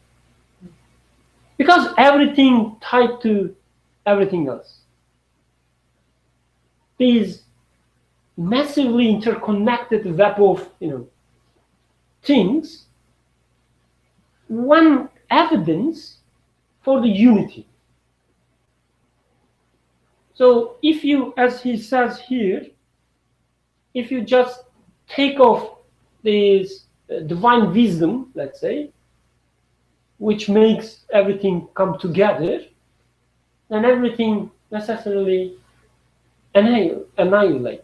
because everything tied to everything else. These massively interconnected web of things, one evidence for the unity. So if you, as he says here, if you just take off this divine wisdom, let's say, which makes everything come together, then everything necessarily annihilate.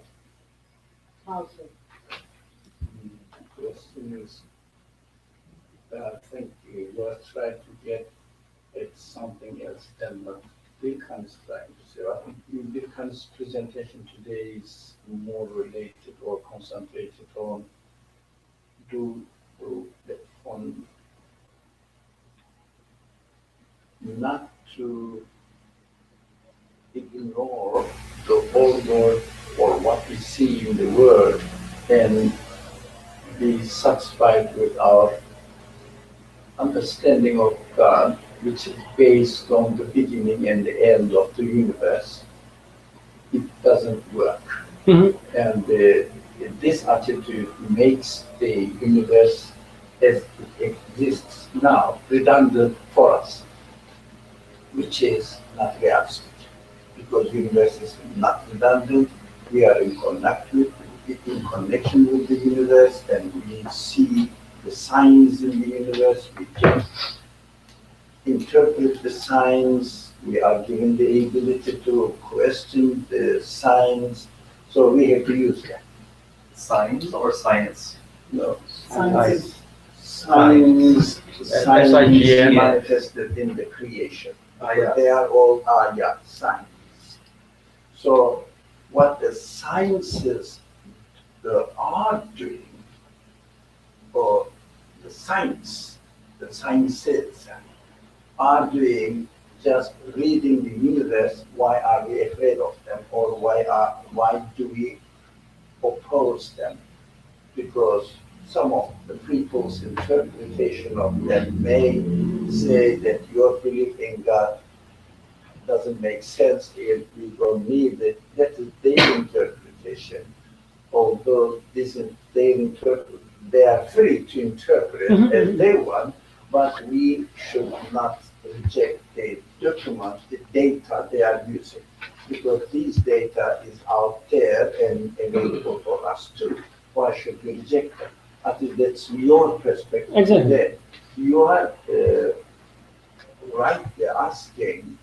How so? The question is, I think you were trying to get at something else than what Vilkan's trying to say. I think Vilkan's presentation today is more related or concentrated on not to ignore the order or what we see in the world and be satisfied with our understanding of God, which is based on the beginning and the end of the universe. It doesn't work. Mm-hmm. And this attitude makes the universe as it exists now redundant for us, which is not realistic, because the universe is not redundant. We are in connection with the universe, and we see the signs in the universe. We can interpret the signs. We are given the ability to question the signs. So we have to use that. Signs or science? No. Science. Signs S-I-G-N. manifested in the creation. Yeah. They are all signs. So what the sciences are doing, or the sciences are doing, just reading the universe, why are we afraid of them, or why do we oppose them? Because some of the people's interpretation of them may say that your belief in God doesn't make sense if we don't need it. That is their interpretation. Although this is they are free to interpret as they want, but we should not reject document the data they are using, because these data is out there and available for us too. Why should we reject them? I think that's your perspective. Exactly. There. You are rightly asking,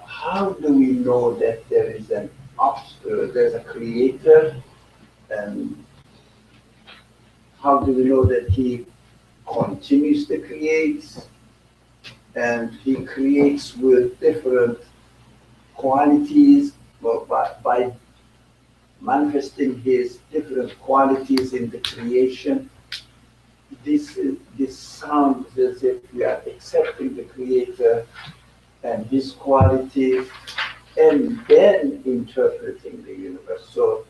how do we know that there is there's a creator, and how do we know that he continues to create, and he creates with different qualities, by manifesting his different qualities in the creation? This sounds as if we are accepting the creator and his qualities and then interpreting the universe. So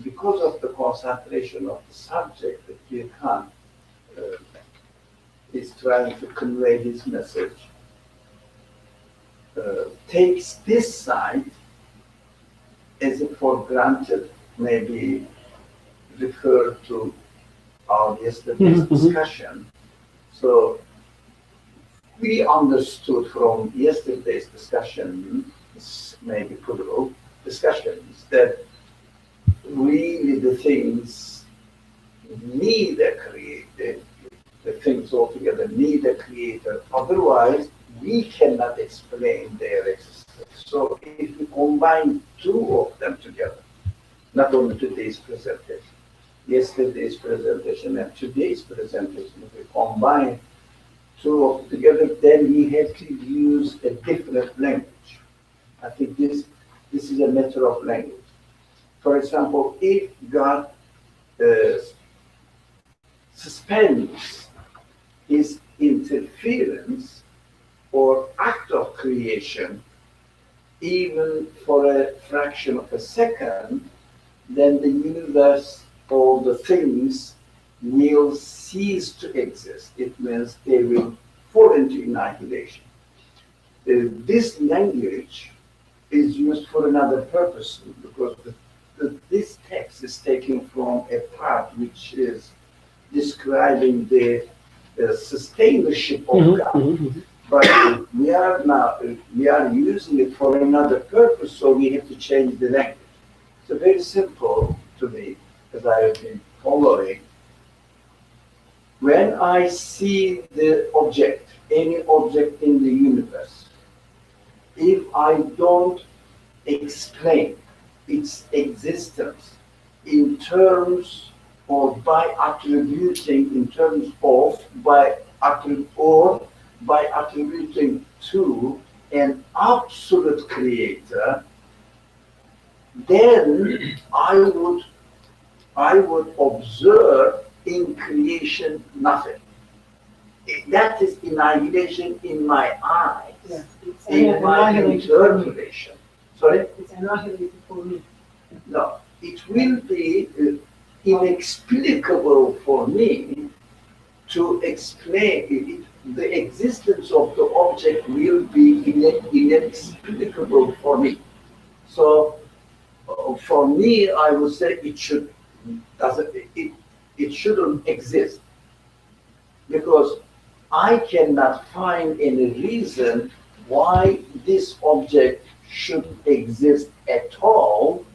because of the concentration of the subject that Gürkan is trying to convey his message, takes this side as if for granted, maybe refer to our yesterday's discussion. So we understood from yesterday's discussion, maybe plural discussions, that really the things need a creator, the things altogether need a creator. Otherwise, we cannot explain their existence. So if we combine two of them together, not only today's presentation, yesterday's presentation and today's presentation, if we combine two of them together, then we have to use a different language. I think this is a matter of language. For example, if God suspends his interference or act of creation, even for a fraction of a second, then the universe, all the things will cease to exist. It means they will fall into annihilation. This language is used for another purpose, because this text is taken from a part which is describing the sustainship of God. But we are using it for another purpose, so we have to change the language. So very simple to me, as I have been following. When I see the object, any object in the universe, if I don't explain its existence in terms or by attributing, in terms of, by attributing to an absolute creator, then I would observe in creation nothing. That is annihilation in my eyes, Yeah, it's in my annihilated for me. interpretation. Sorry? It's annihilated for me. No, it will be inexplicable for me to explain it. The existence of the object will be inexplicable for me. So, for me, I would say it shouldn't exist, because I cannot find any reason why this object shouldn't exist at all,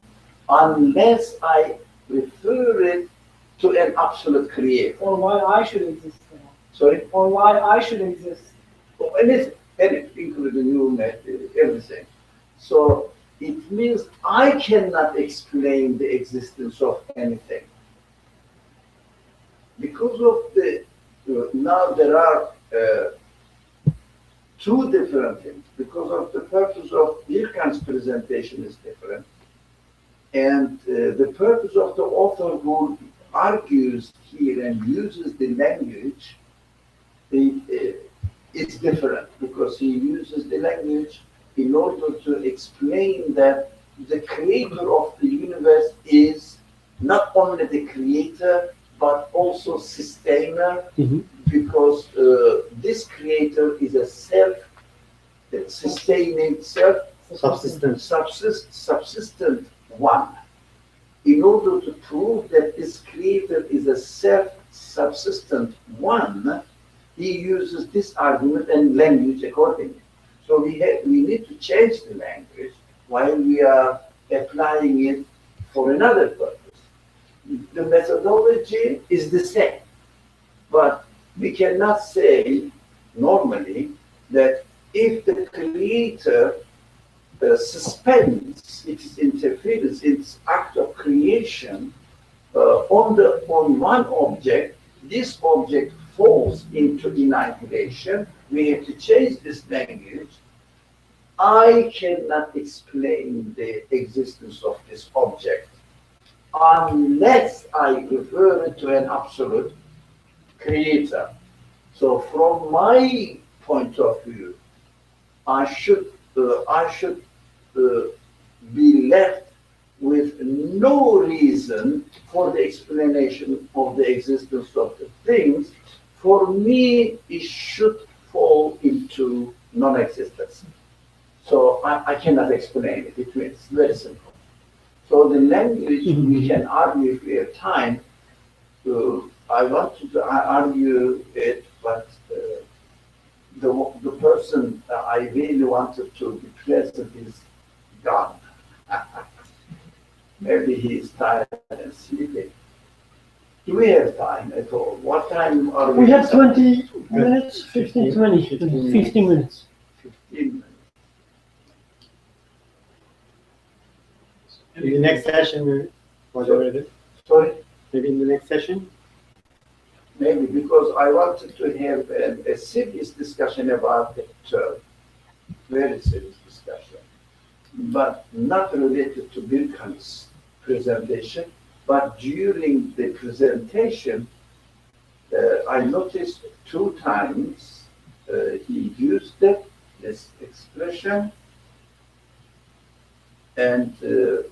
unless I refer it to an absolute creator. Or why I should exist now. Sorry? Or why I should exist. Or anything, including you, everything. So it means I cannot explain the existence of anything. Because of the, now there are two different things. Because of the purpose of Gürkan's presentation is different. And the purpose of the author who argues here and uses the language is different, because he uses the language in order to explain that the creator of the universe is not only the creator, but also sustainer, because this creator is a self-sustaining, subsistent one. In order to prove that this creator is a self-subsistent one, he uses this argument and language accordingly. So we need to change the language while we are applying it for another purpose. The methodology is the same, but we cannot say normally that if the creator suspends its interference, its act of creation on one object, this object falls into annihilation. We have to change this language. I cannot explain the existence of this object unless I refer it to an absolute creator. So from my point of view, I should be left with no reason for the explanation of the existence of the things. For me, it should fall into non-existence. So I cannot explain it. It's very simple. So the language, we can argue if we have time. I wanted to argue it, but the person I really wanted to be present is gone. Maybe he is tired and sleeping. Do we have time at all? What time are we? We have 20 minutes, 15 minutes. 15 minutes. 15 minutes. In the next session, moderator. Sorry? Maybe in the next session? Maybe because I wanted to have a serious discussion about the term. Very serious discussion. But not related to Birkan's presentation. But during the presentation, I noticed 2 times he used this expression. And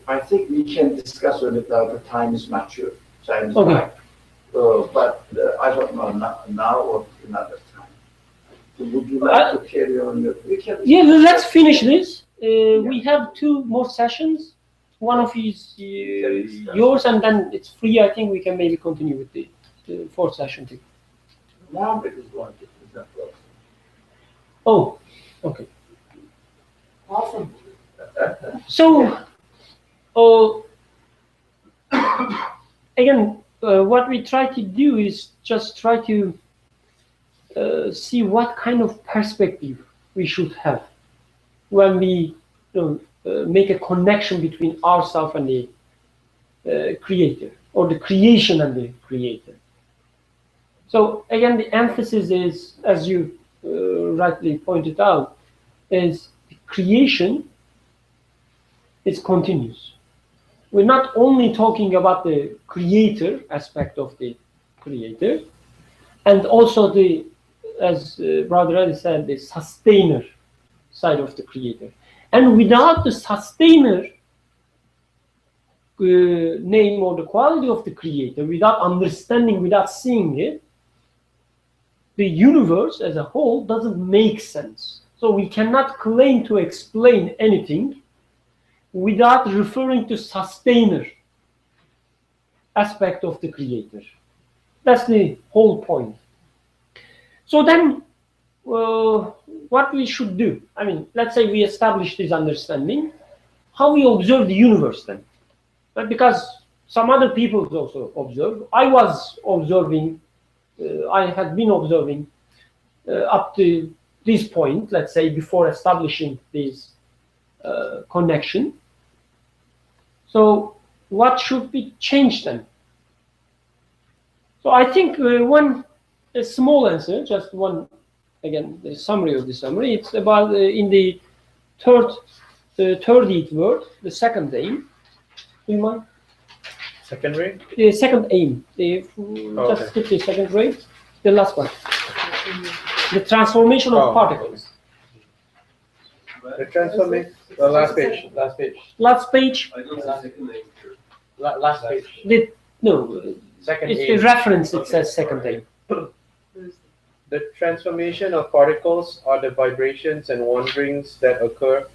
I think we can discuss on it now. The time is mature. Time is right. But I don't know now or another time. So would you like to carry on? Yeah, let's finish this. We have 2 more sessions. One of is yours, and then it's free. I think we can maybe continue with the 4th session too. Mohammed is going to present also. Oh, okay. Awesome. So, again, what we try to do is just try to see what kind of perspective we should have when we make a connection between ourselves and the creator, or the creation and the creator. So again, the emphasis is, as you rightly pointed out, is the creation is continuous. We're not only talking about the creator aspect of the creator, and also the, as Brother Ali said, the sustainer side of the creator. And without the sustainer name or the quality of the creator, without understanding, without seeing it, the universe as a whole doesn't make sense. So we cannot claim to explain anything without referring to sustainer aspect of the creator. That's the whole point. So then, what we should do, I mean, let's say we establish this understanding, how we observe the universe then. But because some other people also observe, I was observing, I had been observing up to this point, let's say, before establishing this connection. So what should be changed then? So I think a small answer, just one, again, the summary of the summary, it's about in the third word, the second aim. Do you mind? Secondary? The second aim. Just skip the second grade. The last one. The transformation of particles. The transformation. The last page. Last page. Last page. I don't see second name here. Last page. Second it's aim. the reference. It says second aim. The transformation of particles are the vibrations and wanderings that occur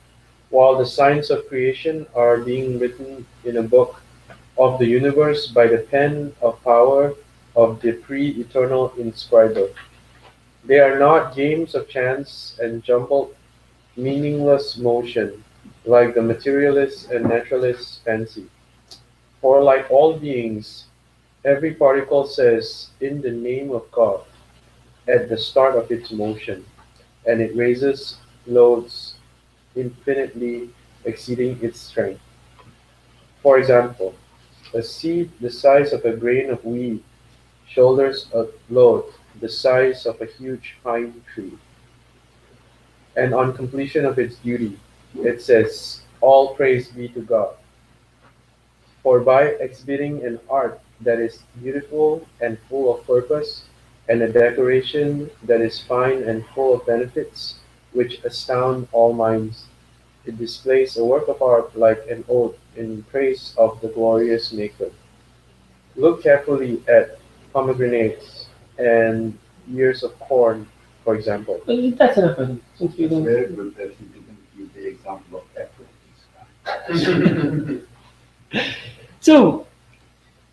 while the signs of creation are being written in a book of the universe by the pen of power of the pre-eternal inscriber. They are not games of chance and jumbled, meaningless motion, like the materialist and naturalist fancy. For like all beings, every particle says, "In the name of God," at the start of its motion, and it raises loads infinitely exceeding its strength. For example, a seed the size of a grain of wheat shoulders a load the size of a huge pine tree, and on completion of its duty, it says, "All praise be to God." For by exhibiting an art that is beautiful and full of purpose, and a decoration that is fine and full of benefits, which astound all minds, it displays a work of art like an ode in praise of the glorious Maker. Look carefully at pomegranates and ears of corn, for example. That's enough, I think, since we It's don't. very good that you didn't give the example of Apple this time. So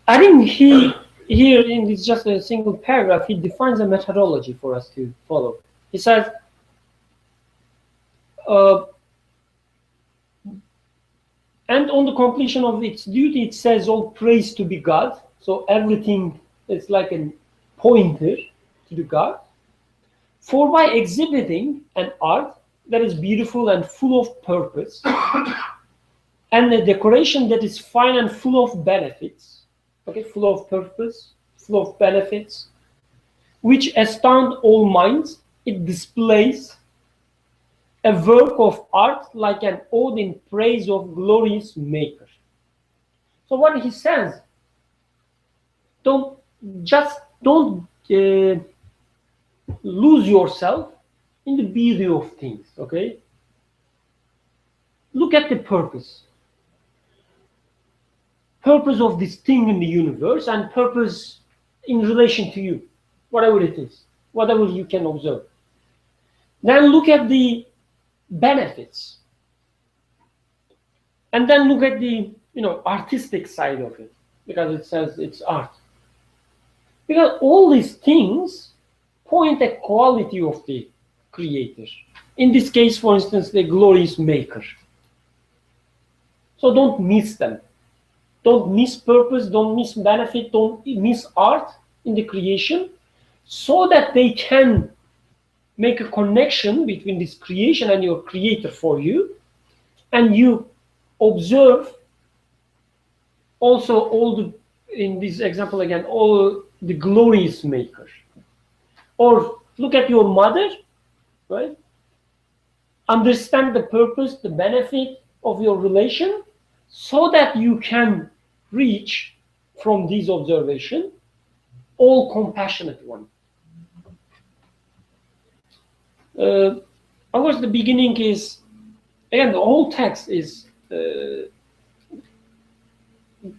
I think he here in this just a single paragraph he defines a methodology for us to follow. He says, and on the completion of its duty, it says, "All praise to be God." So everything is like a pointer to the God. For by exhibiting an art that is beautiful and full of purpose, and a decoration that is fine and full of benefits, okay, full of purpose, full of benefits, which astound all minds, it displays a work of art like an ode in praise of glorious Maker. So what he says, don't lose yourself in the beauty of things, okay? Look at the purpose of this thing in the universe, and purpose in relation to you, whatever it is, whatever you can observe. Then look at the benefits, and then look at the artistic side of it, because it says it's art. Because all these things point a quality of the creator. In this case, for instance, the glorious Maker. So don't miss them. Don't miss purpose, don't miss benefit, don't miss art in the creation, so that they can make a connection between this creation and your creator for you, and you observe also all the, in this example again, all the glorious Maker. Or look at your mother, right? Understand the purpose, the benefit of your relation, so that you can reach from this observation all compassionate one. Of course, the beginning is, again, the whole text is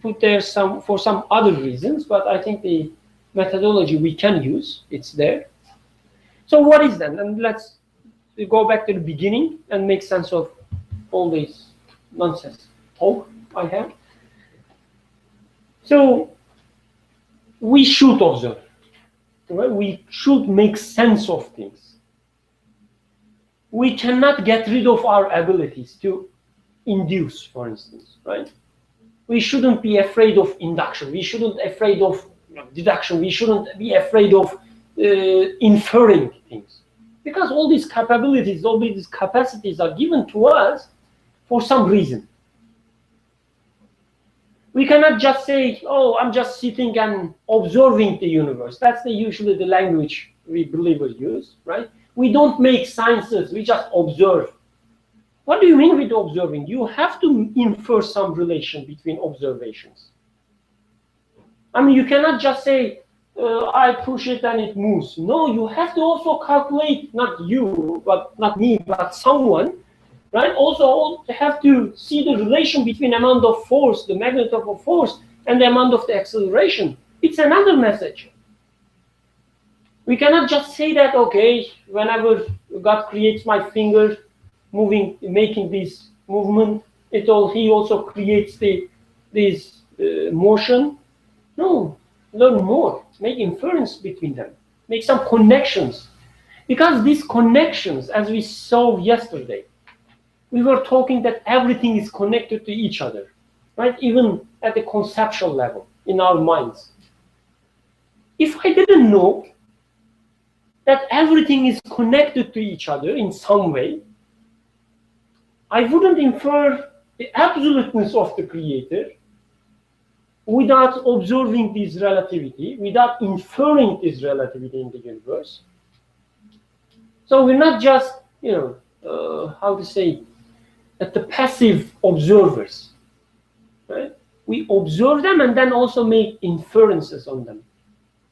put there for some other reasons, but I think the methodology we can use, it's there. So what is that? And let's go back to the beginning and make sense of all this nonsense talk I have. So we should observe, right? We should make sense of things. We cannot get rid of our abilities to induce, for instance, right? We shouldn't be afraid of induction. We shouldn't be afraid of deduction. We shouldn't be afraid of inferring things, because all these capabilities, all these capacities are given to us for some reason. We cannot just say, "Oh, I'm just sitting and observing the universe." That's usually the language we believers use, right? We don't make sciences, we just observe. What do you mean with observing? You have to infer some relation between observations. I mean, you cannot just say, "I push it and it moves." No, you have to also calculate, not you, but not me, but someone, right? Also have to see the relation between amount of force, the magnitude of a force, and the amount of the acceleration. It's another message. We cannot just say that, okay, whenever God creates my finger moving, making this movement, he also creates this motion. No, learn more, make inference between them, make some connections. Because these connections, as we saw yesterday, we were talking that everything is connected to each other, right? Even at the conceptual level in our minds. If I didn't know that everything is connected to each other in some way, I wouldn't infer the absoluteness of the Creator without observing this relativity, without inferring this relativity in the universe. So we're not just, how to say, the passive observers, right? We observe them and then also make inferences on them,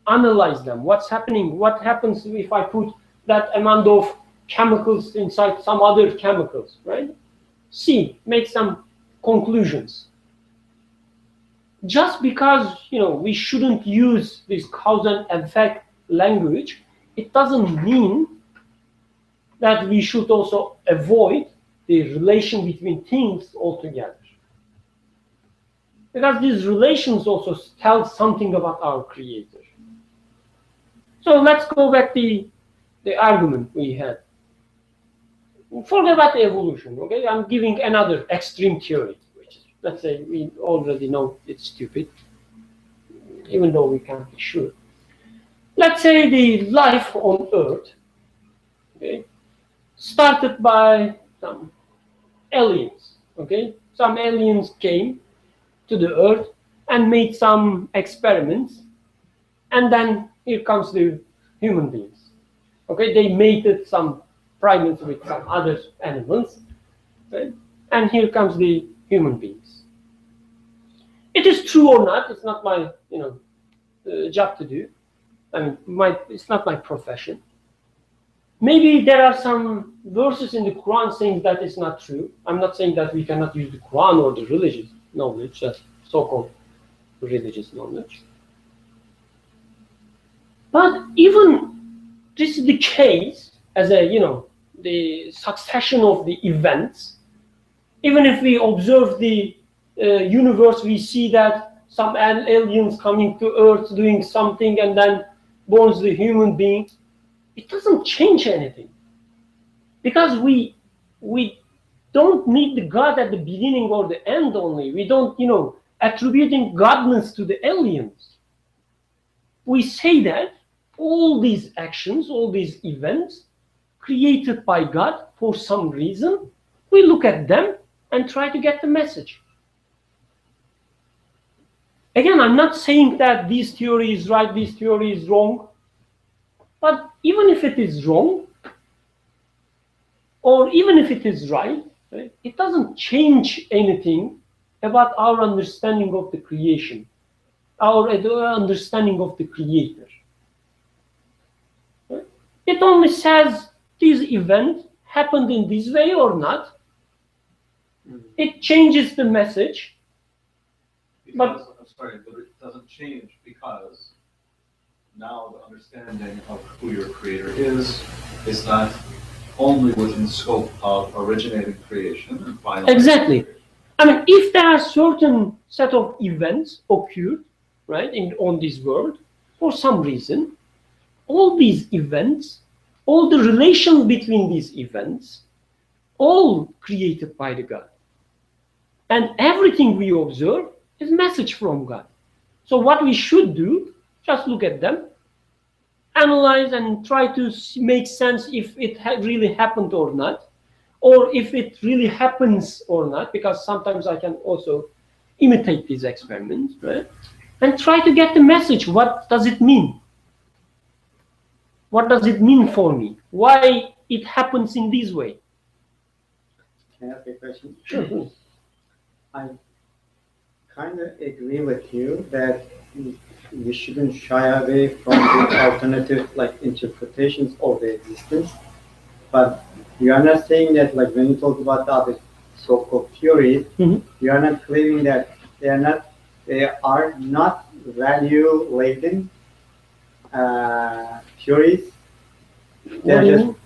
analyze them. What's happening? What happens if I put that amount of chemicals inside some other chemicals, right? See, make some conclusions. Just because we shouldn't use this cause and effect language, it doesn't mean that we should also avoid the relation between things altogether. Because these relations also tell something about our Creator. So let's go back to the argument we had. Forget about the evolution, okay? I'm giving another extreme theory, which is, let's say, we already know it's stupid, even though we can't be sure. Let's say the life on Earth, okay, started by some aliens, okay? Some aliens came to the Earth and made some experiments, and then here comes the human beings, okay? They mated some primates with some other animals, right? And here comes the human beings. It is true or not, it's not my job to do. I mean, it's not my profession. Maybe there are some verses in the Quran saying that it's not true. I'm not saying that we cannot use the Quran or the religious knowledge, that's so-called religious knowledge. But even this is the case, as a, the succession of the events, even if we observe the universe, we see that some aliens coming to Earth doing something and then born the human being, it doesn't change anything. Because we don't need the God at the beginning or the end only. We don't, attributing godness to the aliens. We say that all these actions, all these events, created by God for some reason, we look at them and try to get the message. Again, I'm not saying that this theory is right, this theory is wrong, but even if it is wrong, or even if it is right, it doesn't change anything about our understanding of the creation, our understanding of the Creator. It only says this event happened in this way or not. It changes the message. Because, I'm sorry, but it doesn't change because now the understanding of who your Creator is not only within the scope of originating creation and finalizing Exactly. creation. I mean, if there are certain set of events occurred, right, on this world, for some reason, all these events, all the relations between these events, all created by the God. And everything we observe is message from God. So what we should do, just look at them, analyze and try to make sense if it really happened or not, or if it really happens or not, because sometimes I can also imitate these experiments, right? And try to get the message. What does it mean? What does it mean for me? Why it happens in this way? Can I ask a question? Sure. I kind of agree with you that we shouldn't shy away from the alternative interpretations of the existence. But you are not saying that when you talk about the other so-called theories, you are not claiming that they are not value-laden theories. They're just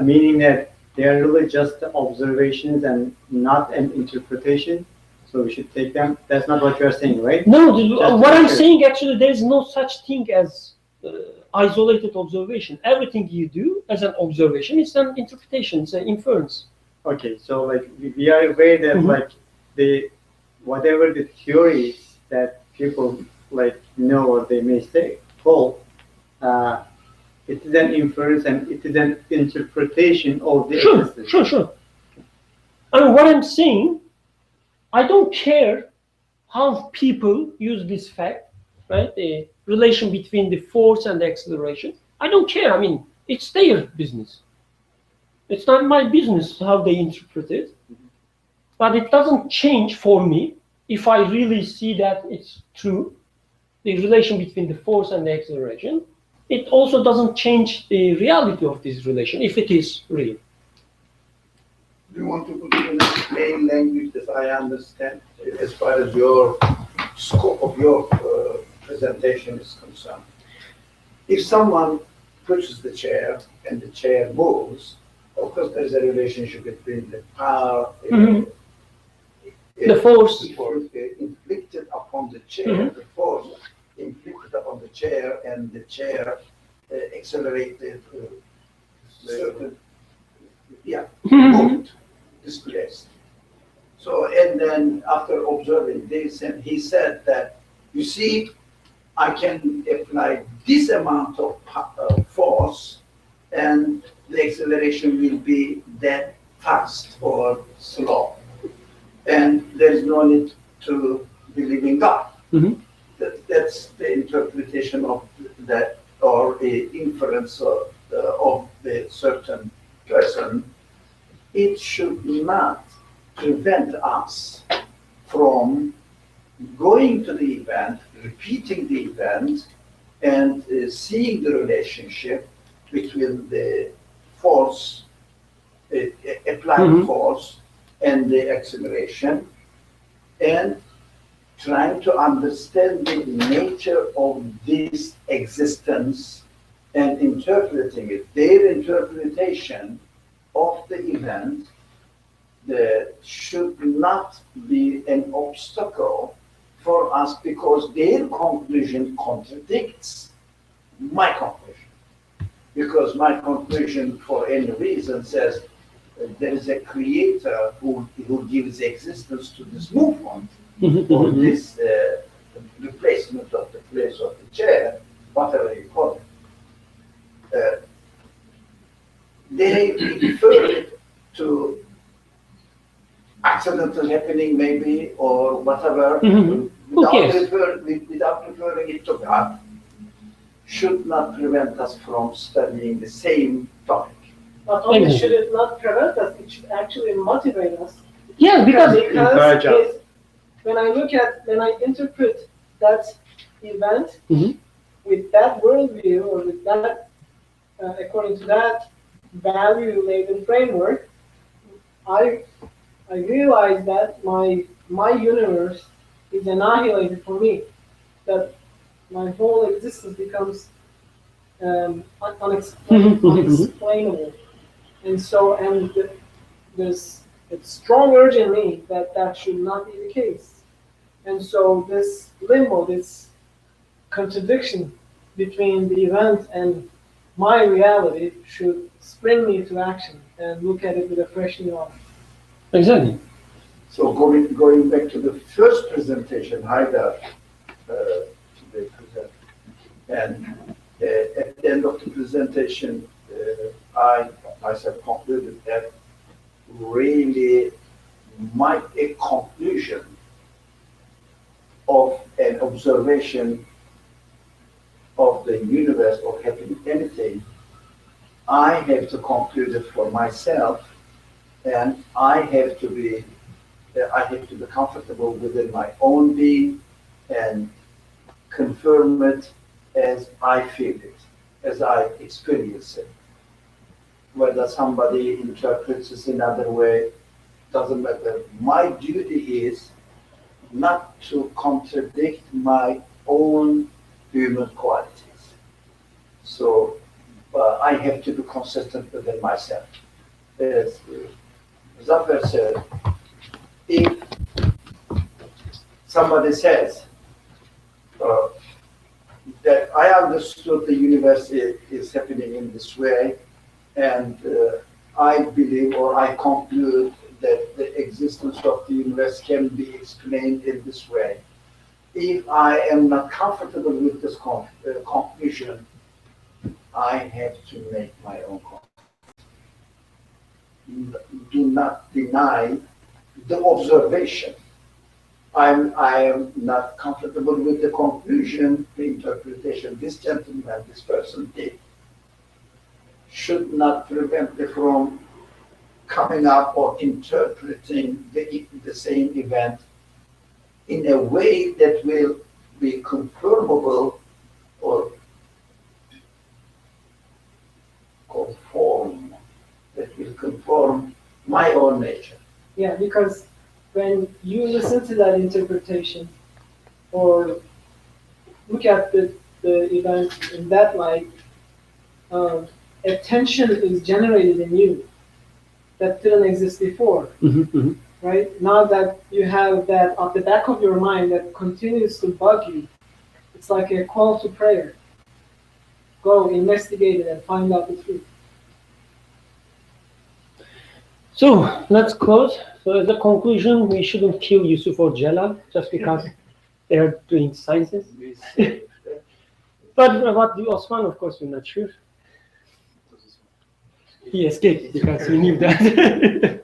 meaning that they're really just observations and not an interpretation. So we should take them. That's not what you're saying, right? No, what I'm saying actually, there is no such thing as isolated observation. Everything you do as an observation is an interpretation, it's an inference. Okay, so like we are aware that Mhm. like the whatever the theories that people like know or they may say hold, it is an inference and it is an interpretation of the Sure, existence. sure. I mean, what I'm saying, I don't care how people use this fact, right? The relation between the force and the acceleration. I don't care. I mean, it's their business. It's not my business how they interpret it. But it doesn't change for me if I really see that it's true, the relation between the force and the acceleration. It also doesn't change the reality of this relation if it is real. Do you want to put it in a plain language that I understand as far as your scope of your presentation is concerned? If someone pushes the chair and the chair moves, of course there's a relationship between the power Mhm. The force. inflicted upon the chair, Mhm. the force inflicted upon the chair, and the chair accelerated certain, moved, displaced. So, and then after observing this, and he said that, you see, I can apply this amount of force, and the acceleration will be that fast or slow. And there's no need to believe in God. Mhm. That's the interpretation of that, or the inference of the certain person. It should not prevent us from going to the event, repeating the event, and seeing the relationship between the force, applied Mhm. force, and the acceleration, and trying to understand the nature of this existence and interpreting it. Their interpretation of the event should not be an obstacle for us, because their conclusion contradicts my conclusion. Because my conclusion, for any reason, says there is a creator who gives existence to this movement, or this replacement of the place of the chair, whatever you call it. They refer it to accidental happening, maybe, or whatever, Mhm. without referring it to God, should not prevent us from studying the same topic. Not only Exactly. should it not prevent us, it should actually motivate us. Yeah, because Encourage us. When I interpret that event Mhm. with that worldview, or with that, according to that value-laden framework, I realize that my universe is annihilated for me. That my whole existence becomes unexplainable. And so, there's a strong urge in me that that should not be the case. And so this limbo, this contradiction between the event and my reality should spring me to action and look at it with a fresh new eye. exactly. So going back to the first presentation, Haidar they present, and at the end of the presentation, I myself concluded that really a conclusion of an observation of the universe or happening anything, I have to conclude it for myself, and I have to be comfortable within my own being and confirm it as I feel it, as I experience it. Whether somebody interprets it another way, doesn't matter. My duty is not to contradict my own human qualities. So I have to be consistent within myself. As Zafer said, if somebody says, that I understood the universe is happening in this way, and I believe or I conclude that the existence of the universe can be explained in this way. If I am not comfortable with this conclusion, I have to make my own conclusion. Do not deny the observation. I am not comfortable with the conclusion, the interpretation this gentleman, this person did. Should not prevent me from coming up or interpreting the same event in a way that will be confirmable or conform, that will conform my own nature. Yeah, because when you listen to that interpretation or look at the event in that light, attention is generated in you that didn't exist before, right? Now that you have that at the back of your mind that continues to bug you, it's like a call to prayer. Go investigate it and find out the truth. So let's close. So as a conclusion, we shouldn't kill Yusuf or Jalal just because they're doing sciences. But about the Osman, of course, we're not sure. He escaped because we knew that.